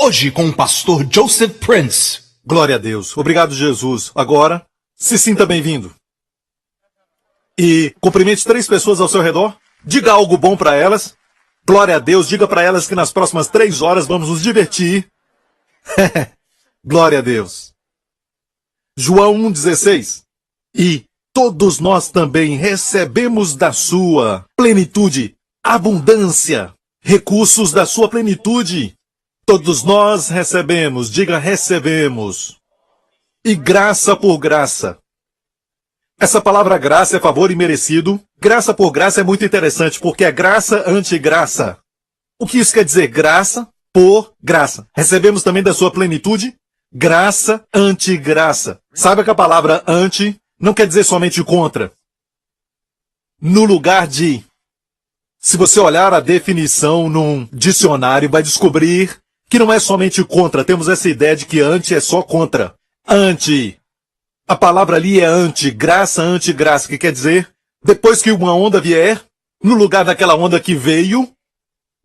Hoje com o pastor Joseph Prince. Glória a Deus. Obrigado, Jesus. Agora, se sinta bem-vindo. E cumprimente 3 pessoas ao seu redor. Diga algo bom para elas. Glória a Deus. Diga para elas que nas próximas 3 horas vamos nos divertir. Glória a Deus. João 1,16. E todos nós também recebemos da sua plenitude, abundância, recursos da sua plenitude. Todos nós recebemos, diga recebemos. E graça por graça. Essa palavra graça é favor e merecido. Graça por graça é muito interessante, porque é graça anti-graça. O que isso quer dizer? Graça por graça. Recebemos também da sua plenitude, graça anti-graça. Sabe que a palavra anti não quer dizer somente contra. No lugar de. Se você olhar a definição num dicionário, vai descobrir que não é somente contra. Temos essa ideia de que anti é só contra. Anti. A palavra ali é anti, graça anti-graça, que quer dizer, depois que uma onda vier, no lugar daquela onda que veio,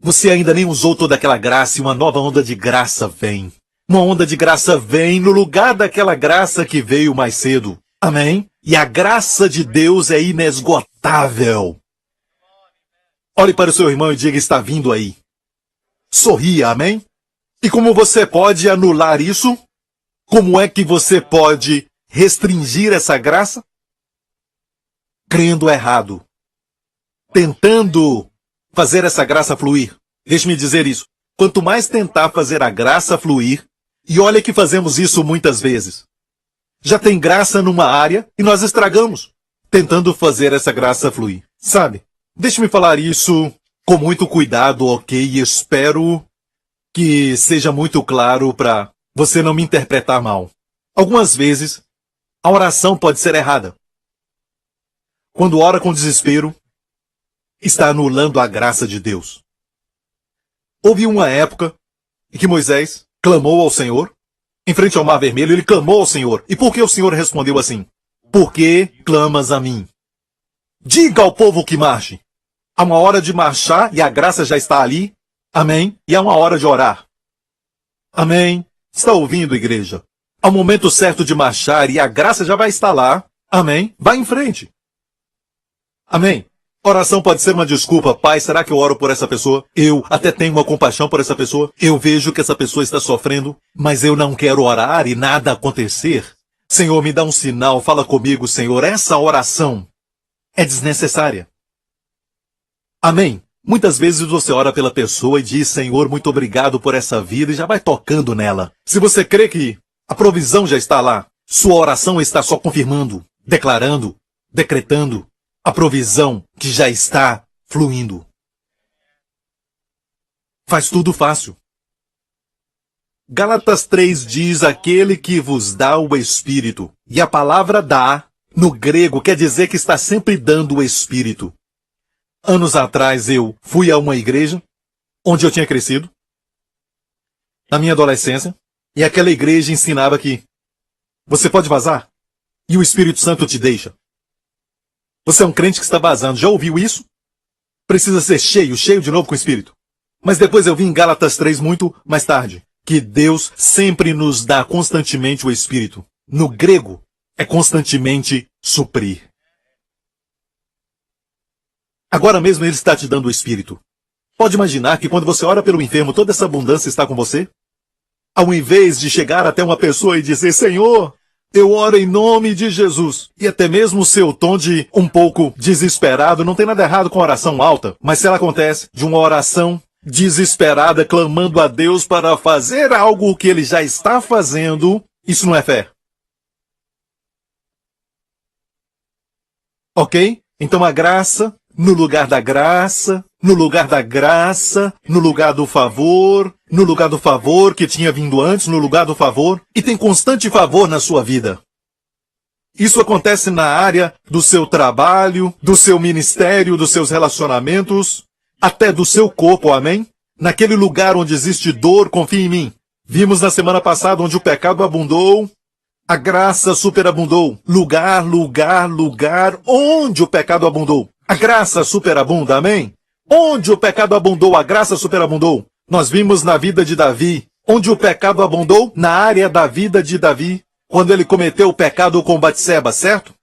você ainda nem usou toda aquela graça e uma nova onda de graça vem. Uma onda de graça vem no lugar daquela graça que veio mais cedo. Amém? E a graça de Deus é inesgotável. Olhe para o seu irmão e diga, está vindo aí. Sorria, amém? E como você pode anular isso? Como é que você pode restringir essa graça? Crendo errado. Tentando fazer essa graça fluir. Deixe-me dizer isso. Quanto mais tentar fazer a graça fluir, e olha que fazemos isso muitas vezes. Já tem graça numa área e nós estragamos, tentando fazer essa graça fluir. Sabe? Deixe-me falar isso com muito cuidado, ok? E espero que seja muito claro para você não me interpretar mal. Algumas vezes, a oração pode ser errada. Quando ora com desespero, está anulando a graça de Deus. Houve uma época em que Moisés clamou ao Senhor, em frente ao Mar Vermelho, ele clamou ao Senhor. E por que o Senhor respondeu assim? Por que clamas a mim? Diga ao povo que marche. Há uma hora de marchar e a graça já está ali. Amém? E há uma hora de orar. Amém? Está ouvindo, igreja? Há um momento certo de marchar e a graça já vai estar lá. Amém? Vá em frente. Amém? Oração pode ser uma desculpa. Pai, será que eu oro por essa pessoa? Eu até tenho uma compaixão por essa pessoa. Eu vejo que essa pessoa está sofrendo, mas eu não quero orar e nada acontecer. Senhor, me dá um sinal. Fala comigo, Senhor. Essa oração é desnecessária. Amém? Muitas vezes você ora pela pessoa e diz, Senhor, muito obrigado por essa vida, e já vai tocando nela. Se você crê que a provisão já está lá, sua oração está só confirmando, declarando, decretando a provisão que já está fluindo. Faz tudo fácil. Gálatas 3 diz, aquele que vos dá o Espírito. E a palavra dá, no grego, quer dizer que está sempre dando o Espírito. Anos atrás eu fui a uma igreja onde eu tinha crescido, na minha adolescência, e aquela igreja ensinava que você pode vazar e o Espírito Santo te deixa. Você é um crente que está vazando. Já ouviu isso? Precisa ser cheio de novo com o Espírito. Mas depois eu vi em Gálatas 3 muito mais tarde, que Deus sempre nos dá constantemente o Espírito. No grego, é constantemente suprir. Agora mesmo Ele está te dando o Espírito. Pode imaginar que quando você ora pelo enfermo, toda essa abundância está com você? Ao invés de chegar até uma pessoa e dizer, Senhor, eu oro em nome de Jesus. E até mesmo o seu tom de um pouco desesperado, não tem nada errado com oração alta, mas se ela acontece de uma oração desesperada, clamando a Deus para fazer algo que Ele já está fazendo, isso não é fé. Ok? Então a graça, no lugar da graça, no lugar da graça, no lugar do favor que tinha vindo antes, no lugar do favor, e tem constante favor na sua vida. Isso acontece na área do seu trabalho, do seu ministério, dos seus relacionamentos, até do seu corpo, amém? Naquele lugar onde existe dor, confie em mim. Vimos na semana passada onde o pecado abundou, a graça superabundou. Lugar onde o pecado abundou. A graça superabunda, amém? Onde o pecado abundou, a graça superabundou. Nós vimos na vida de Davi Onde o pecado abundou? Na área da vida de Davi, quando ele cometeu o pecado com Batseba, certo?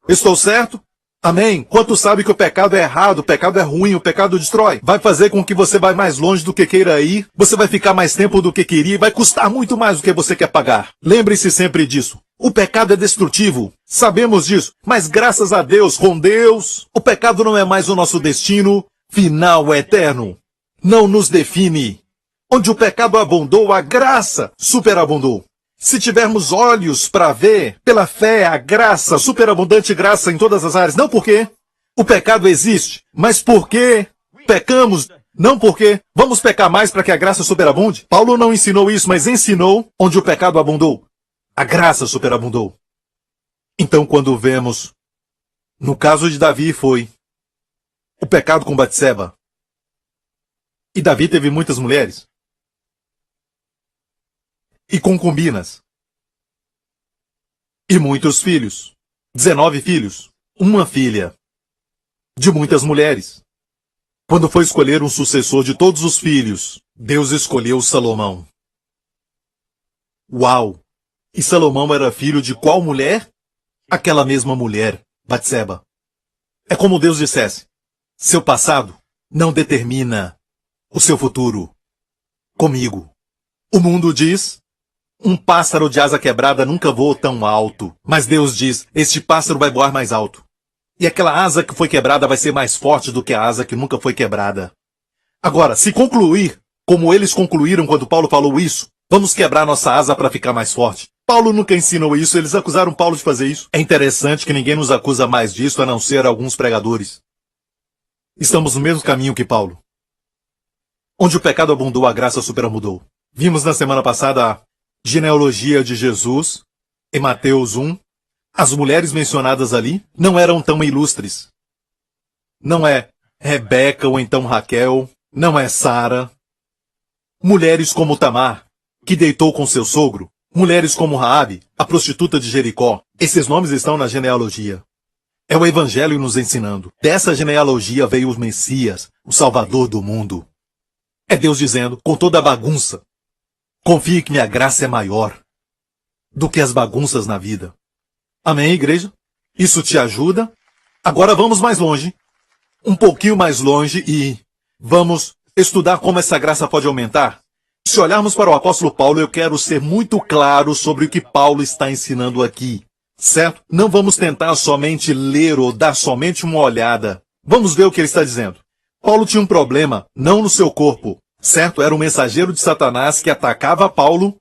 Estou certo? Amém? Quanto sabe que o pecado é errado, o pecado é ruim, o pecado destrói? Vai fazer com que você vá mais longe do que queira ir, você vai ficar mais tempo do que queria, vai custar muito mais do que você quer pagar. Lembre-se sempre disso. O pecado é destrutivo, sabemos disso, mas graças a Deus, com Deus, o pecado não é mais o nosso destino final eterno. Não nos define. Onde o pecado abundou, a graça superabundou. Se tivermos olhos para ver, pela fé, a graça, superabundante graça em todas as áreas, não porque o pecado existe, mas porque pecamos, não porque vamos pecar mais para que a graça superabunde. Paulo não ensinou isso, mas ensinou onde o pecado abundou, a graça superabundou. Então, quando vemos, no caso de Davi foi o pecado com Batseba, e Davi teve muitas mulheres e concubinas. E muitos filhos. 19 filhos. Uma filha. De muitas mulheres. Quando foi escolher um sucessor de todos os filhos, Deus escolheu Salomão. Uau! E Salomão era filho de qual mulher? Aquela mesma mulher, Batseba. É como Deus dissesse: seu passado não determina o seu futuro. Comigo. O mundo diz: um pássaro de asa quebrada nunca voa tão alto. Mas Deus diz: este pássaro vai voar mais alto. E aquela asa que foi quebrada vai ser mais forte do que a asa que nunca foi quebrada. Agora, se concluir, como eles concluíram quando Paulo falou isso, vamos quebrar nossa asa para ficar mais forte. Paulo nunca ensinou isso, eles acusaram Paulo de fazer isso. É interessante que ninguém nos acusa mais disso a não ser alguns pregadores. Estamos no mesmo caminho que Paulo. Onde o pecado abundou, a graça superabundou. Vimos na semana passada a genealogia de Jesus, em Mateus 1, as mulheres mencionadas ali não eram tão ilustres. Não é Rebeca ou então Raquel, não é Sara. Mulheres como Tamar, que deitou com seu sogro. Mulheres como Raabe, a prostituta de Jericó. Esses nomes estão na genealogia. É o Evangelho nos ensinando. Dessa genealogia veio o Messias, o Salvador do mundo. É Deus dizendo, com toda a bagunça: confie que minha graça é maior do que as bagunças na vida. Amém, igreja? Isso te ajuda? Agora vamos mais longe. Um pouquinho mais longe e vamos estudar como essa graça pode aumentar. Se olharmos para o apóstolo Paulo, eu quero ser muito claro sobre o que Paulo está ensinando aqui. Certo? Não vamos tentar somente ler ou dar somente uma olhada. Vamos ver o que ele está dizendo. Paulo tinha um problema, não no seu corpo. Certo? Era um mensageiro de Satanás que atacava Paulo.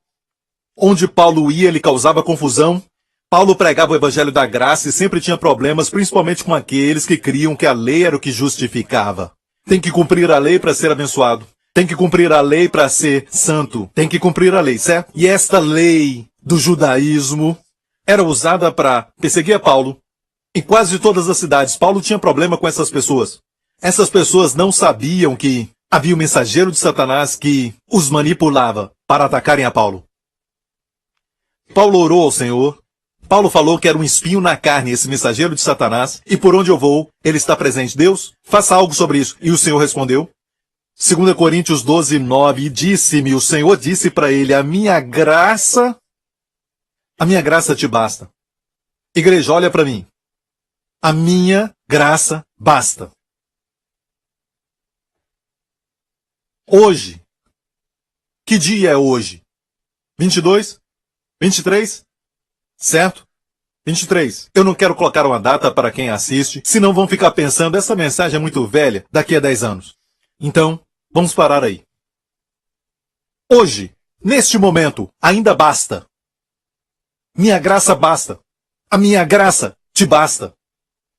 Onde Paulo ia, ele causava confusão. Paulo pregava o evangelho da graça e sempre tinha problemas, principalmente com aqueles que criam que a lei era o que justificava. Tem que cumprir a lei para ser abençoado. Tem que cumprir a lei para ser santo. Tem que cumprir a lei, certo? E esta lei do judaísmo era usada para perseguir a Paulo. Em quase todas as cidades, Paulo tinha problema com essas pessoas. Essas pessoas não sabiam que havia um mensageiro de Satanás que os manipulava para atacarem a Paulo. Paulo orou ao Senhor. Paulo falou que era um espinho na carne, esse mensageiro de Satanás, e por onde eu vou, ele está presente. Deus, faça algo sobre isso. E o Senhor respondeu. 2 Coríntios 12, 9, e disse-me, o Senhor disse para ele: a minha graça te basta. Igreja, olha para mim. A minha graça basta. Hoje. Que dia é hoje? 22? 23? Certo? 23. Eu não quero colocar uma data para quem assiste, senão vão ficar pensando, essa mensagem é muito velha, daqui a 10 anos. Então, vamos parar aí. Hoje, neste momento, ainda basta. Minha graça basta. A minha graça te basta.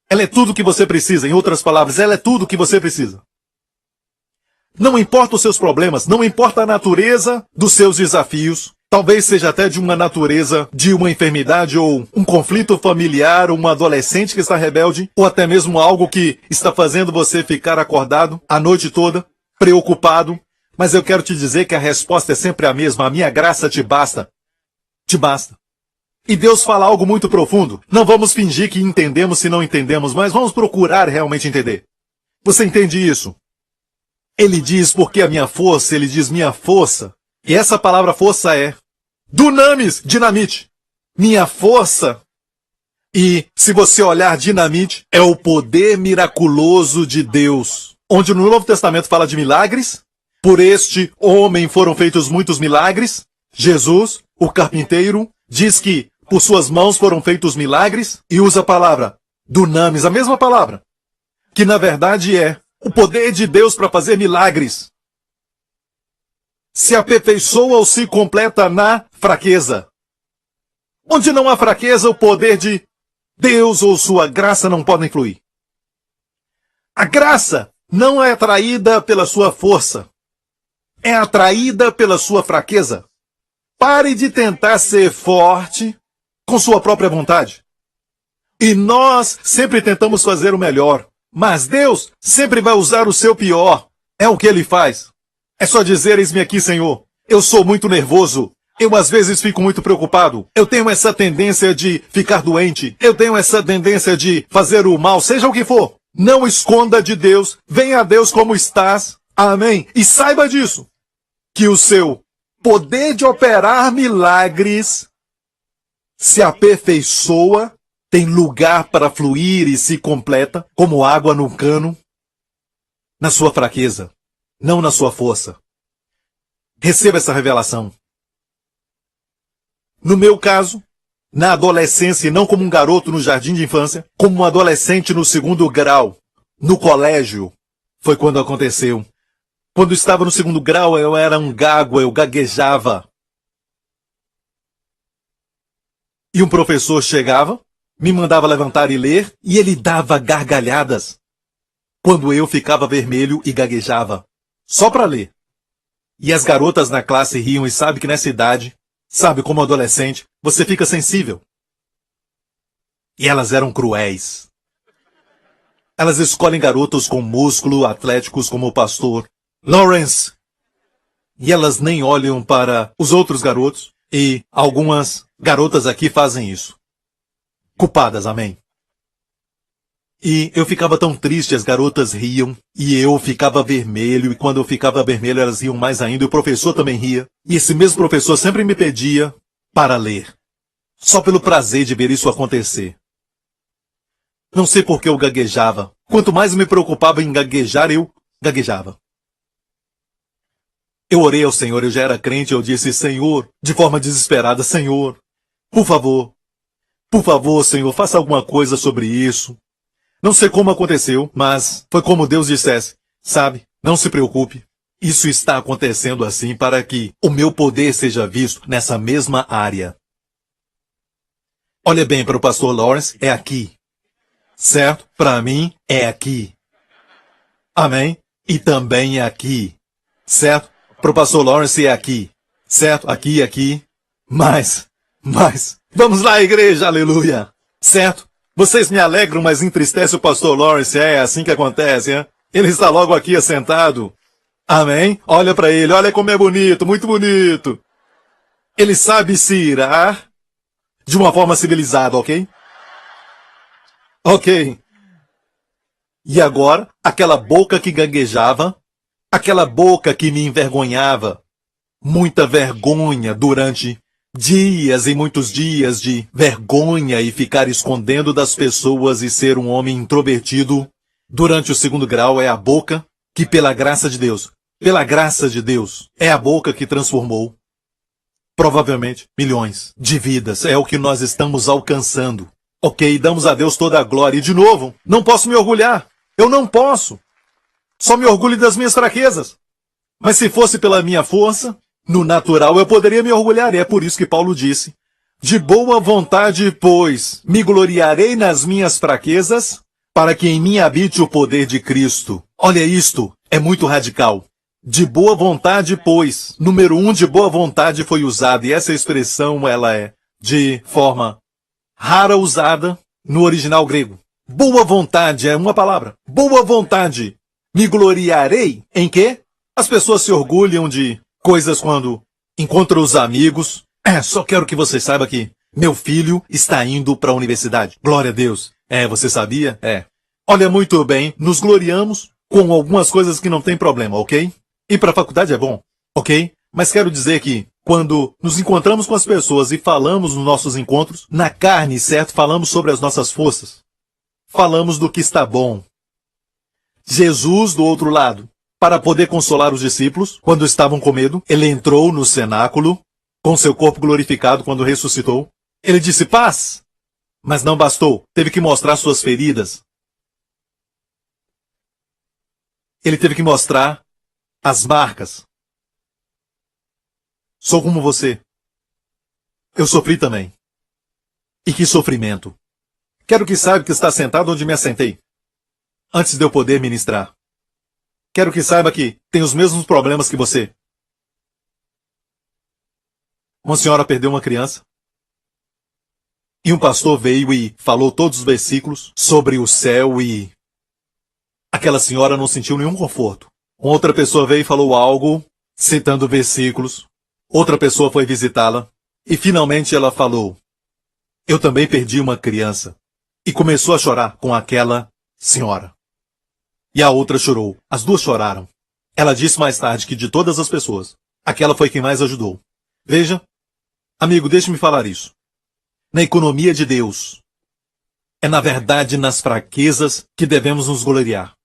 Ela é tudo o que você precisa. Em outras palavras, ela é tudo o que você precisa. Não importa os seus problemas, não importa a natureza dos seus desafios, talvez seja até de uma natureza de uma enfermidade ou um conflito familiar, ou um adolescente que está rebelde, ou até mesmo algo que está fazendo você ficar acordado a noite toda, preocupado. Mas eu quero te dizer que a resposta é sempre a mesma. A minha graça te basta. Te basta. E Deus fala algo muito profundo. Não vamos fingir que entendemos se não entendemos, mas vamos procurar realmente entender. Você entende isso? Ele diz, porque a minha força, ele diz, minha força E essa palavra força é dunamis, dinamite. Minha força. E se você olhar dinamite, é o poder miraculoso de Deus. Onde no Novo Testamento fala de milagres. Por este homem foram feitos muitos milagres. Jesus, o carpinteiro, diz que por suas mãos foram feitos milagres e usa a palavra dunamis, a mesma palavra, que na verdade é o poder de Deus para fazer milagres. Se aperfeiçoa ou se completa na fraqueza. Onde não há fraqueza, o poder de Deus ou sua graça não podem fluir. A graça não é atraída pela sua força, é atraída pela sua fraqueza. Pare de tentar ser forte com sua própria vontade. E nós sempre tentamos fazer o melhor, mas Deus sempre vai usar o seu pior. É o que Ele faz. É só dizer, eis-me aqui, Senhor. Eu sou muito nervoso. Eu às vezes fico muito preocupado. Eu tenho essa tendência de ficar doente. Eu tenho essa tendência de fazer o mal, seja o que for. Não esconda de Deus. Venha a Deus como estás. Amém. E saiba disso, que o seu poder de operar milagres se aperfeiçoa, tem lugar para fluir e se completa, como água no cano, na sua fraqueza, não na sua força. Receba essa revelação. No meu caso, na adolescência, e não como um garoto no jardim de infância, como um adolescente no 2º grau, no colégio, foi quando aconteceu. Quando estava no 2º grau, eu era um gago, eu gaguejava. E um professor chegava, me mandava levantar e ler, e ele dava gargalhadas. Quando eu ficava vermelho e gaguejava. Só para ler. E as garotas na classe riam e sabe que nessa idade, sabe como adolescente, você fica sensível. E elas eram cruéis. Elas escolhem garotos com músculo, atléticos como o pastor Lawrence. E elas nem olham para os outros garotos. E algumas garotas aqui fazem isso. Culpadas, amém. E eu ficava tão triste, as garotas riam, e eu ficava vermelho, e quando eu ficava vermelho elas riam mais ainda, e o professor também ria. E esse mesmo professor sempre me pedia para ler. Só pelo prazer de ver isso acontecer. Não sei por que eu gaguejava. Quanto mais me preocupava em gaguejar, eu gaguejava. Eu orei ao Senhor, eu já era crente, eu disse, Senhor, de forma desesperada, Senhor, por favor, Senhor, faça alguma coisa sobre isso. Não sei como aconteceu, mas foi como Deus dissesse, sabe, não se preocupe, isso está acontecendo assim para que o meu poder seja visto nessa mesma área. Olha bem, para o pastor Lawrence, é aqui. Certo? Para mim, é aqui. Amém? E também é aqui. Certo? Para o pastor Lawrence é aqui. Certo? Aqui, aqui. Mas, vamos lá, igreja, aleluia. Certo? Vocês me alegram, mas entristece o pastor Lawrence. É assim que acontece, hein? Ele está logo aqui assentado. Amém? Olha para ele, olha como é bonito, muito bonito. Ele sabe se irar de uma forma civilizada, ok? Ok. E agora, aquela boca que gaguejava, aquela boca que me envergonhava, muita vergonha durante dias e muitos dias de vergonha e ficar escondendo das pessoas e ser um homem introvertido, durante o 2º grau é a boca que pela graça de Deus, é a boca que transformou provavelmente milhões de vidas. É o que nós estamos alcançando. Ok, damos a Deus toda a glória. E de novo, não posso me orgulhar. Eu não posso. Só me orgulho das minhas fraquezas. Mas se fosse pela minha força, no natural eu poderia me orgulhar. E é por isso que Paulo disse, de boa vontade, pois, me gloriarei nas minhas fraquezas, para que em mim habite o poder de Cristo. Olha isto, é muito radical. De boa vontade, pois. Número 1, de boa vontade foi usado. E essa expressão, ela é de forma rara usada no original grego. Boa vontade é uma palavra. Boa vontade. Me gloriarei em quê? As pessoas se orgulham de coisas quando encontram os amigos. Só quero que você saiba que meu filho está indo para a universidade. Glória a Deus. Você sabia? Olha, muito bem, nos gloriamos com algumas coisas que não tem problema, ok? Ir para a faculdade é bom, ok? Mas quero dizer que, quando nos encontramos com as pessoas e falamos nos nossos encontros, na carne, certo? Falamos sobre as nossas forças. Falamos do que está bom. Jesus, do outro lado, para poder consolar os discípulos, quando estavam com medo, ele entrou no cenáculo, com seu corpo glorificado quando ressuscitou. Ele disse paz, mas não bastou, teve que mostrar suas feridas. Ele teve que mostrar as marcas. Sou como você. Eu sofri também. E que sofrimento. Quero que saiba que está sentado onde me assentei, antes de eu poder ministrar. Quero que saiba que tem os mesmos problemas que você. Uma senhora perdeu uma criança. E um pastor veio e falou todos os versículos sobre o céu e aquela senhora não sentiu nenhum conforto. Outra pessoa veio e falou algo, citando versículos. Outra pessoa foi visitá-la. E finalmente ela falou, eu também perdi uma criança. E começou a chorar com aquela senhora. E a outra chorou. As duas choraram. Ela disse mais tarde que de todas as pessoas, aquela foi quem mais ajudou. Veja, amigo, deixe-me falar isso. Na economia de Deus, é na verdade nas fraquezas que devemos nos gloriar.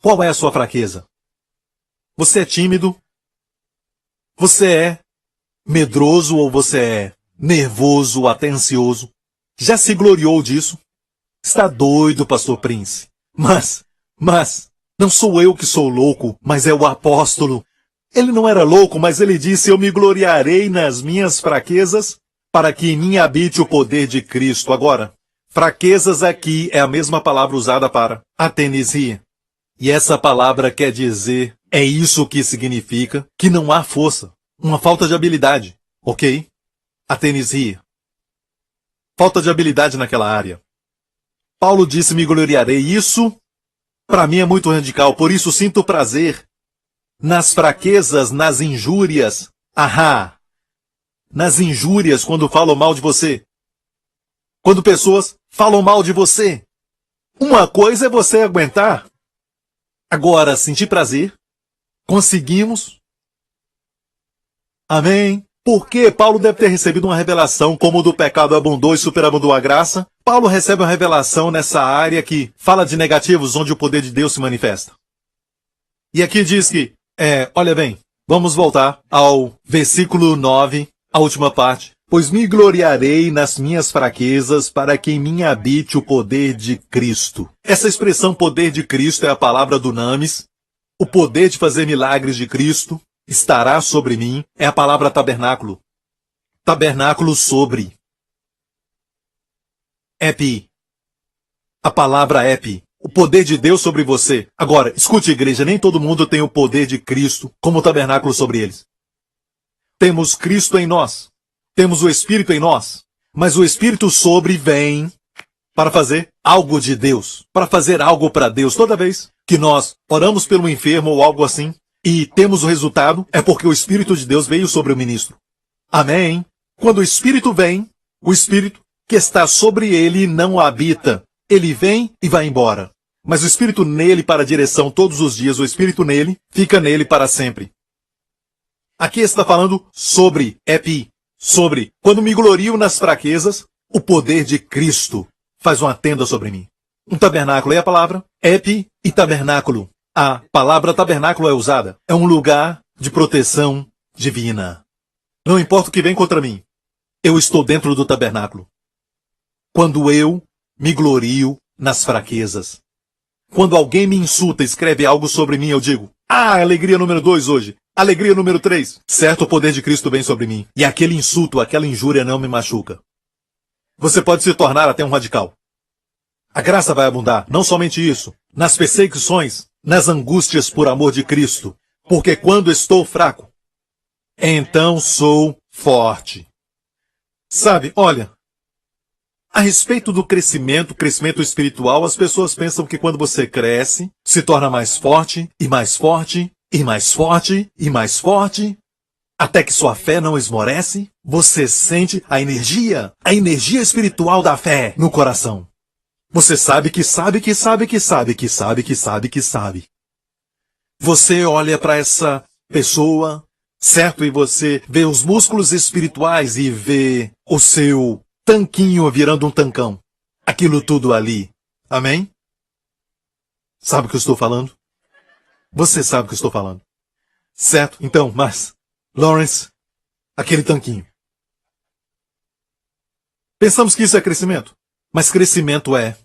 Qual é a sua fraqueza? Você é tímido? Você é medroso ou você é nervoso, atencioso? Já se gloriou disso? Está doido, pastor Prince. Mas, não sou eu que sou louco, mas é o apóstolo. Ele não era louco, mas ele disse, eu me gloriarei nas minhas fraquezas, para que em mim habite o poder de Cristo. Agora, fraquezas aqui é a mesma palavra usada para atenesia. E essa palavra quer dizer, é isso que significa que não há força, uma falta de habilidade, ok? Atenesia. Falta de habilidade naquela área. Paulo disse, me gloriarei. Isso, para mim, é muito radical. Por isso, sinto prazer nas fraquezas, nas injúrias. Ahá! Nas injúrias, quando falam mal de você. Quando pessoas falam mal de você. Uma coisa é você aguentar. Agora, sentir prazer. Conseguimos. Amém. Porque Paulo deve ter recebido uma revelação como o do pecado abundou e superabundou a graça. Paulo recebe uma revelação nessa área que fala de negativos onde o poder de Deus se manifesta. E aqui diz que, olha bem, vamos voltar ao versículo 9, a última parte. Pois me gloriarei nas minhas fraquezas para que em mim habite o poder de Cristo. Essa expressão poder de Cristo é a palavra dunamis. O poder de fazer milagres de Cristo estará sobre mim, é a palavra tabernáculo. Tabernáculo sobre. Epi. A palavra epi. O poder de Deus sobre você. Agora, escute, igreja, nem todo mundo tem o poder de Cristo como tabernáculo sobre eles. Temos Cristo em nós. Temos o Espírito em nós. Mas o Espírito sobre vem para fazer algo de Deus. Para fazer algo para Deus. Toda vez que nós oramos pelo enfermo ou algo assim, e temos o resultado, é porque o Espírito de Deus veio sobre o ministro. Amém? Quando o Espírito vem, o Espírito que está sobre ele não habita. Ele vem e vai embora. Mas o Espírito nele para a direção todos os dias, o Espírito nele, fica nele para sempre. Aqui está falando sobre, epi, sobre, quando me glorio nas fraquezas, o poder de Cristo faz uma tenda sobre mim. Um tabernáculo é a palavra, epi e tabernáculo. A palavra tabernáculo é usada. É um lugar de proteção divina. Não importa o que vem contra mim. Eu estou dentro do tabernáculo. Quando eu me glorio nas fraquezas. Quando alguém me insulta e escreve algo sobre mim, eu digo, alegria número 2 hoje. Alegria número 3. Certo, o poder de Cristo vem sobre mim. E aquele insulto, aquela injúria não me machuca. Você pode se tornar até um radical. A graça vai abundar. Não somente isso. Nas perseguições, nas angústias por amor de Cristo. Porque quando estou fraco, então sou forte. Sabe, olha, a respeito do crescimento espiritual, as pessoas pensam que quando você cresce, se torna mais forte, e mais forte, e mais forte, e mais forte, até que sua fé não esmorece, você sente a energia espiritual da fé no coração. Você sabe que sabe que sabe que sabe que sabe que sabe que sabe. Você olha para essa pessoa, certo? E você vê os músculos espirituais e vê o seu tanquinho virando um tancão. Aquilo tudo ali. Amém? Sabe o que eu estou falando? Você sabe o que eu estou falando. Certo? Então, mas, Lawrence, aquele tanquinho. Pensamos que isso é crescimento. Mas crescimento é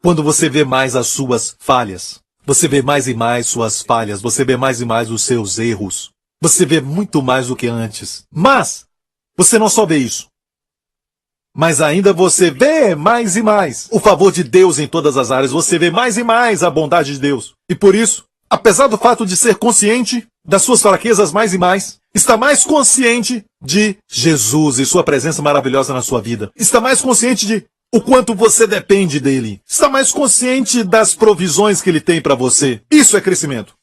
quando você vê mais as suas falhas. Você vê mais e mais suas falhas. Você vê mais e mais os seus erros. Você vê muito mais do que antes. Mas, você não só vê isso. Mas ainda você vê mais e mais o favor de Deus em todas as áreas. Você vê mais e mais a bondade de Deus. E por isso, apesar do fato de ser consciente das suas fraquezas mais e mais, está mais consciente de Jesus e sua presença maravilhosa na sua vida. Está mais consciente de o quanto você depende dele. Está mais consciente das provisões que ele tem para você. Isso é crescimento.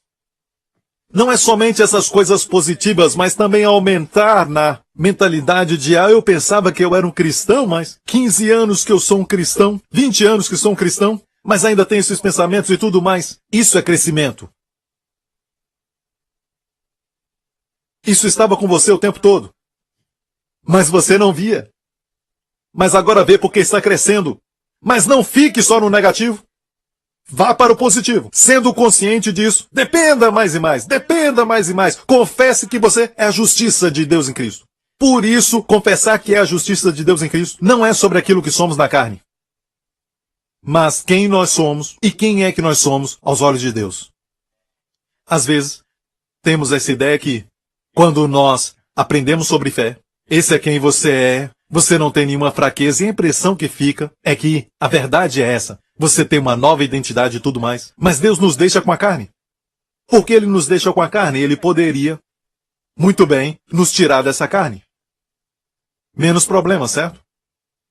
Não é somente essas coisas positivas, mas também aumentar na mentalidade de, eu pensava que eu era um cristão, mas 15 anos que eu sou um cristão, 20 anos que sou um cristão, mas ainda tenho esses pensamentos e tudo mais. Isso é crescimento. Isso estava com você o tempo todo. Mas você não via. Mas agora vê porque está crescendo. Mas não fique só no negativo. Vá para o positivo. Sendo consciente disso, dependa mais e mais. Dependa mais e mais. Confesse que você é a justiça de Deus em Cristo. Por isso, confessar que é a justiça de Deus em Cristo não é sobre aquilo que somos na carne. Mas quem nós somos e quem é que nós somos aos olhos de Deus. Às vezes, temos essa ideia que, quando nós aprendemos sobre fé, esse é quem você é, você não tem nenhuma fraqueza e a impressão que fica é que a verdade é essa. Você tem uma nova identidade e tudo mais. Mas Deus nos deixa com a carne. Por que Ele nos deixa com a carne? Ele poderia, muito bem, nos tirar dessa carne. Menos problema, certo?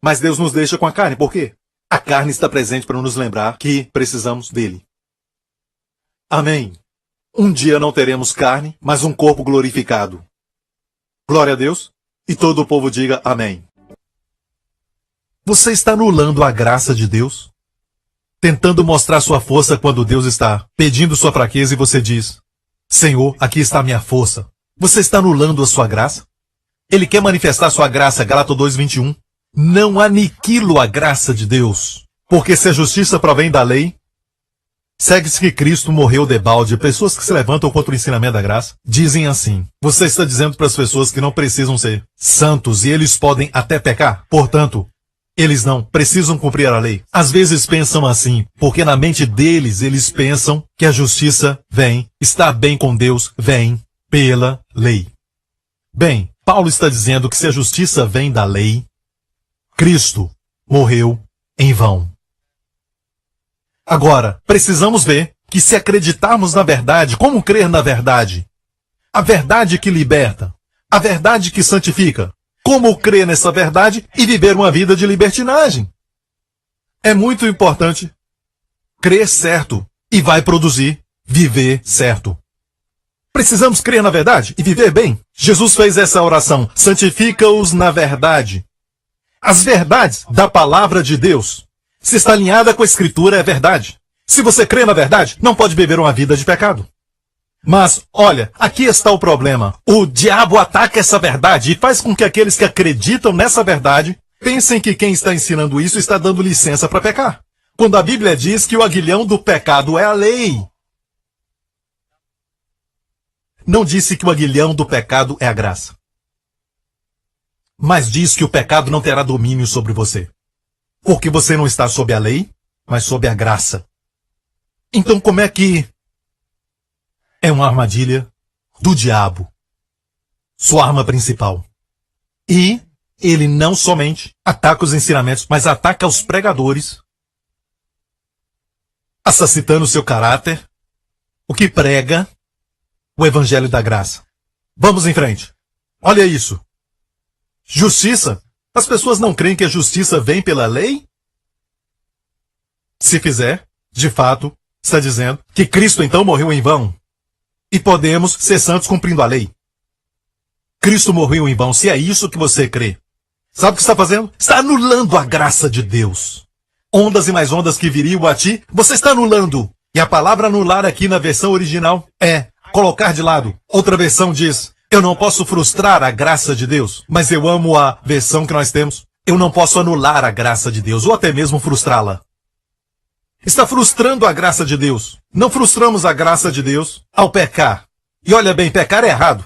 Mas Deus nos deixa com a carne. Por quê? A carne está presente para nos lembrar que precisamos dele. Amém. Um dia não teremos carne, mas um corpo glorificado. Glória a Deus. E todo o povo diga amém. Você está anulando a graça de Deus? Tentando mostrar sua força quando Deus está pedindo sua fraqueza e você diz, Senhor, aqui está a minha força. Você está anulando a sua graça? Ele quer manifestar sua graça, Gálatas 2:21. Não aniquilo a graça de Deus. Porque se a justiça provém da lei, segue-se que Cristo morreu debalde. Pessoas que se levantam contra o ensinamento da graça dizem assim, você está dizendo para as pessoas que não precisam ser santos e eles podem até pecar. Portanto, eles não precisam cumprir a lei. Às vezes pensam assim, porque na mente deles eles pensam que a justiça vem, estar bem com Deus vem pela lei. Bem, Paulo está dizendo que se a justiça vem da lei, Cristo morreu em vão. Agora, precisamos ver que se acreditarmos na verdade, como crer na verdade? A verdade que liberta, a verdade que santifica. Como crer nessa verdade e viver uma vida de libertinagem? É muito importante crer certo e vai produzir viver certo. Precisamos crer na verdade e viver bem. Jesus fez essa oração, santifica-os na verdade. As verdades da palavra de Deus, se está alinhada com a Escritura, é verdade. Se você crê na verdade, não pode viver uma vida de pecado. Mas, olha, aqui está o problema. O diabo ataca essa verdade e faz com que aqueles que acreditam nessa verdade pensem que quem está ensinando isso está dando licença para pecar. Quando a Bíblia diz que o aguilhão do pecado é a lei. Não disse que o aguilhão do pecado é a graça. Mas diz que o pecado não terá domínio sobre você. Porque você não está sob a lei, mas sob a graça. Então como é que é uma armadilha do diabo? Sua arma principal. E ele não somente ataca os ensinamentos, mas ataca os pregadores, assassinando seu caráter, o que prega o evangelho da graça. Vamos em frente. Olha isso. Justiça. As pessoas não creem que a justiça vem pela lei? Se fizer, de fato, está dizendo que Cristo então morreu em vão. E podemos ser santos cumprindo a lei. Cristo morreu em vão, se é isso que você crê. Sabe o que está fazendo? Está anulando a graça de Deus. Ondas e mais ondas que viriam a ti, você está anulando. E a palavra anular aqui na versão original é colocar de lado. Outra versão diz, eu não posso frustrar a graça de Deus, mas eu amo a versão que nós temos. Eu não posso anular a graça de Deus, ou até mesmo frustrá-la. Está frustrando a graça de Deus. Não frustramos a graça de Deus ao pecar. E olha bem, pecar é errado.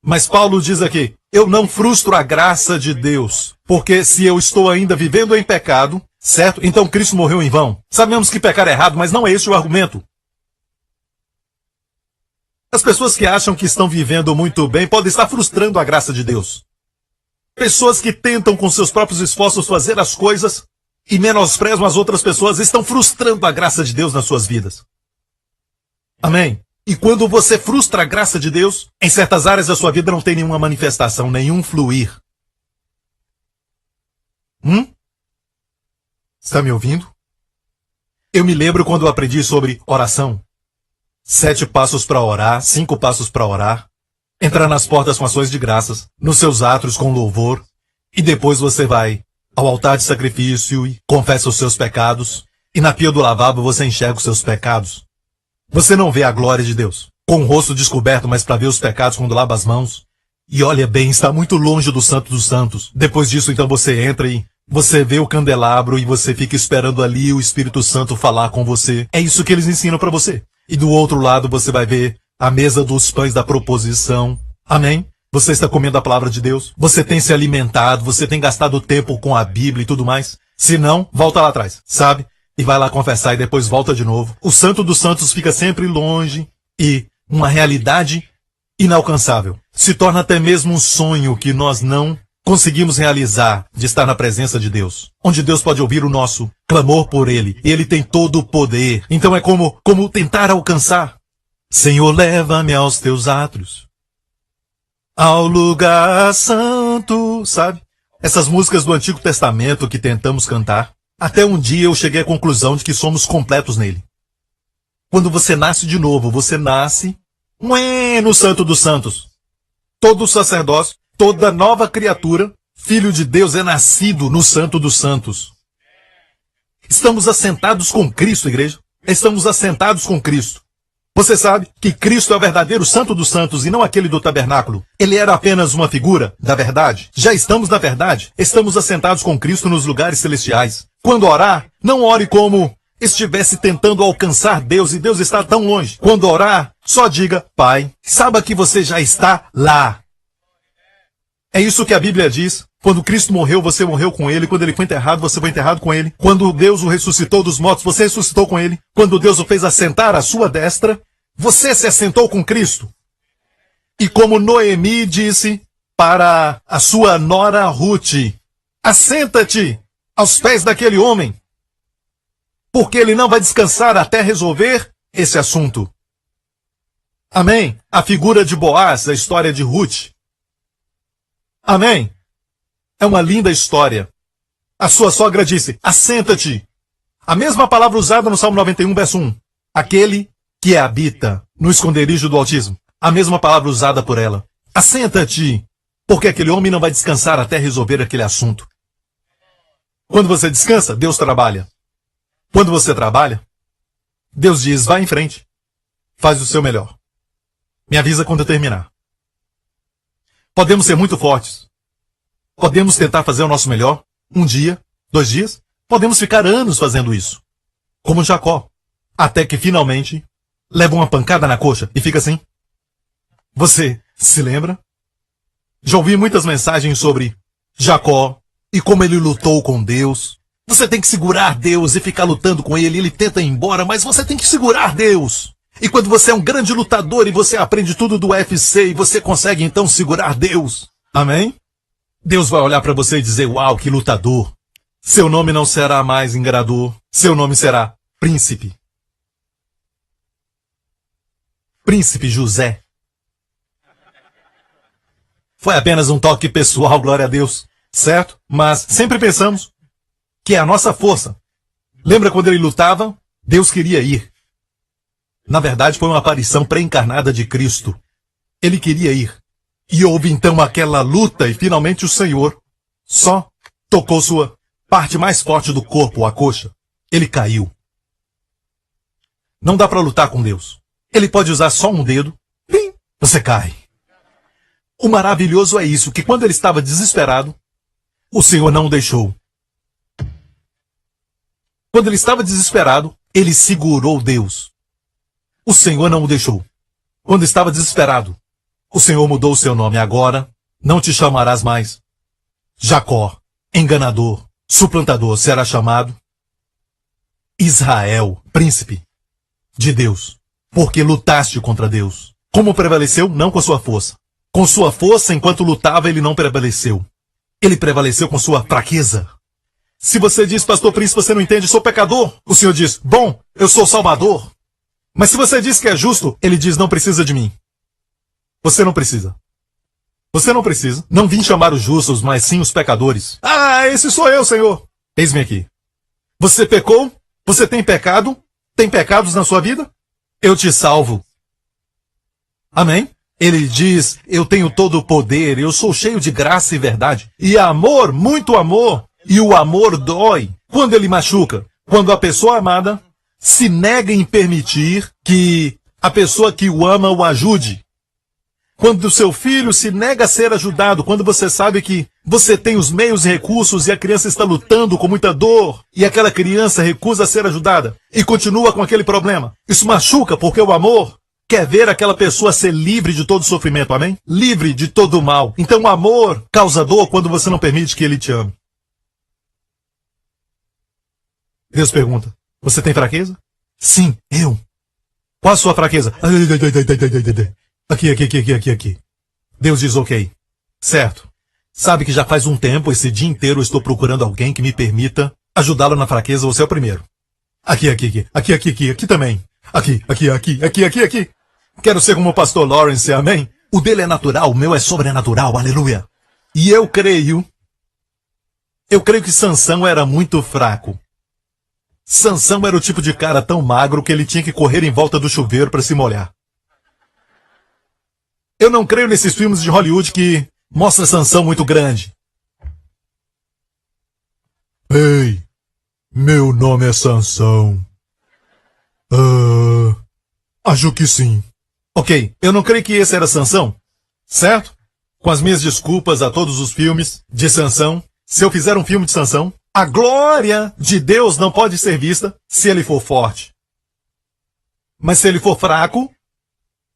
Mas Paulo diz aqui, eu não frustro a graça de Deus, porque se eu estou ainda vivendo em pecado, certo? Então Cristo morreu em vão. Sabemos que pecar é errado, mas não é esse o argumento. As pessoas que acham que estão vivendo muito bem podem estar frustrando a graça de Deus. Pessoas que tentam com seus próprios esforços fazer as coisas e menosprezam as outras pessoas estão frustrando a graça de Deus nas suas vidas. Amém? E quando você frustra a graça de Deus, em certas áreas da sua vida não tem nenhuma manifestação, nenhum fluir. Está me ouvindo? Eu me lembro quando eu aprendi sobre oração. 7 passos para orar, 5 passos para orar. Entrar nas portas com ações de graças, nos seus átrios com louvor. E depois você vai ao altar de sacrifício e confessa os seus pecados. E na pia do lavabo você enxerga os seus pecados. Você não vê a glória de Deus, com o rosto descoberto, mas para ver os pecados quando lava as mãos. E olha bem, está muito longe do Santo dos Santos. Depois disso, então você entra e você vê o candelabro e você fica esperando ali o Espírito Santo falar com você. É isso que eles ensinam para você. E do outro lado você vai ver a mesa dos pães da proposição. Amém? Você está comendo a palavra de Deus. Você tem se alimentado, você tem gastado tempo com a Bíblia e tudo mais. Se não, volta lá atrás, sabe? E vai lá confessar e depois volta de novo. O Santo dos Santos fica sempre longe e uma realidade inalcançável. Se torna até mesmo um sonho que nós não conseguimos realizar de estar na presença de Deus. Onde Deus pode ouvir o nosso clamor por Ele. E Ele tem todo o poder. Então é como tentar alcançar. Senhor, leva-me aos teus átrios, ao lugar santo, sabe? Essas músicas do Antigo Testamento que tentamos cantar. Até um dia eu cheguei à conclusão de que somos completos nele. Quando você nasce de novo, você nasce no Santo dos Santos. Todo sacerdócio, toda nova criatura, filho de Deus é nascido no Santo dos Santos. Estamos assentados com Cristo, igreja. Estamos assentados com Cristo. Você sabe que Cristo é o verdadeiro Santo dos Santos e não aquele do tabernáculo. Ele era apenas uma figura da verdade. Já estamos na verdade. Estamos assentados com Cristo nos lugares celestiais. Quando orar, não ore como estivesse tentando alcançar Deus e Deus está tão longe. Quando orar, só diga, Pai, saiba que você já está lá. É isso que a Bíblia diz. Quando Cristo morreu, você morreu com Ele. Quando Ele foi enterrado, você foi enterrado com Ele. Quando Deus o ressuscitou dos mortos, você ressuscitou com Ele. Quando Deus o fez assentar à sua destra, você se assentou com Cristo. E como Noemi disse para a sua nora Ruth, assenta-te aos pés daquele homem, porque ele não vai descansar até resolver esse assunto. Amém? A figura de Boaz, a história de Ruth. Amém? É uma linda história. A sua sogra disse, assenta-te. A mesma palavra usada no Salmo 91, verso 1. Aquele que habita no esconderijo do Altíssimo. A mesma palavra usada por ela. Assenta-te, porque aquele homem não vai descansar até resolver aquele assunto. Quando você descansa, Deus trabalha. Quando você trabalha, Deus diz, vá em frente. Faz o seu melhor. Me avisa quando eu terminar. Podemos ser muito fortes. Podemos tentar fazer o nosso melhor. 1 dia, 2 dias. Podemos ficar anos fazendo isso. Como Jacó. Até que finalmente leva uma pancada na coxa e fica assim. Você se lembra? Já ouvi muitas mensagens sobre Jacó e como ele lutou com Deus. Você tem que segurar Deus e ficar lutando com ele. Ele tenta ir embora, mas você tem que segurar Deus. E quando você é um grande lutador e você aprende tudo do UFC e você consegue então segurar Deus. Amém? Deus vai olhar para você e dizer, uau, que lutador. Seu nome não será mais enganador. Seu nome será Príncipe. Príncipe José. Foi apenas um toque pessoal, glória a Deus. Certo? Mas sempre pensamos que é a nossa força. Lembra quando ele lutava? Deus queria ir. Na verdade, foi uma aparição pré-encarnada de Cristo. Ele queria ir. E houve então aquela luta e finalmente o Senhor só tocou sua parte mais forte do corpo, a coxa. Ele caiu. Não dá para lutar com Deus. Ele pode usar só um dedo. Pim, você cai. O maravilhoso é isso, que quando ele estava desesperado, o Senhor não o deixou. Quando ele estava desesperado, ele segurou Deus. O Senhor não o deixou. Quando estava desesperado, o Senhor mudou o seu nome. Agora, não te chamarás mais Jacó, enganador, suplantador. Será chamado Israel, príncipe de Deus, porque lutaste contra Deus. Como prevaleceu? Não com sua força. Com sua força, enquanto lutava, ele não prevaleceu. Ele prevaleceu com sua fraqueza. Se você diz, pastor príncipe, você não entende, sou pecador. O Senhor diz, bom, eu sou salvador. Mas se você diz que é justo, ele diz, não precisa de mim. Você não precisa. Você não precisa. Não vim chamar os justos, mas sim os pecadores. Ah, esse sou eu, Senhor. Eis-me aqui. Você pecou? Você tem pecado? Tem pecados na sua vida? Eu te salvo. Amém? Ele diz, eu tenho todo o poder, eu sou cheio de graça e verdade. E amor, muito amor. E o amor dói. Quando ele machuca? Quando a pessoa amada se nega em permitir que a pessoa que o ama o ajude. Quando o seu filho se nega a ser ajudado, quando você sabe que você tem os meios e recursos e a criança está lutando com muita dor e aquela criança recusa a ser ajudada e continua com aquele problema. Isso machuca porque o amor quer ver aquela pessoa ser livre de todo sofrimento, amém? Livre de todo o mal. Então o amor causa dor quando você não permite que ele te ame. Deus pergunta, você tem fraqueza? Sim, eu. Qual a sua fraqueza? Aqui. Deus diz ok. Certo. Sabe que já faz um tempo, esse dia inteiro, eu estou procurando alguém que me permita ajudá-lo na fraqueza. Você é o primeiro. Aqui também. Aqui. Quero ser como o pastor Lawrence, amém? O dele é natural, o meu é sobrenatural, aleluia. E eu creio que Sansão era muito fraco. Sansão era o tipo de cara tão magro que ele tinha que correr em volta do chuveiro para se molhar. Eu não creio nesses filmes de Hollywood que mostra Sansão muito grande. Ei, meu nome é Sansão. Acho que sim. Ok, eu não creio que esse era Sansão, certo? Com as minhas desculpas a todos os filmes de Sansão, se eu fizer um filme de Sansão, a glória de Deus não pode ser vista se ele for forte. Mas se ele for fraco,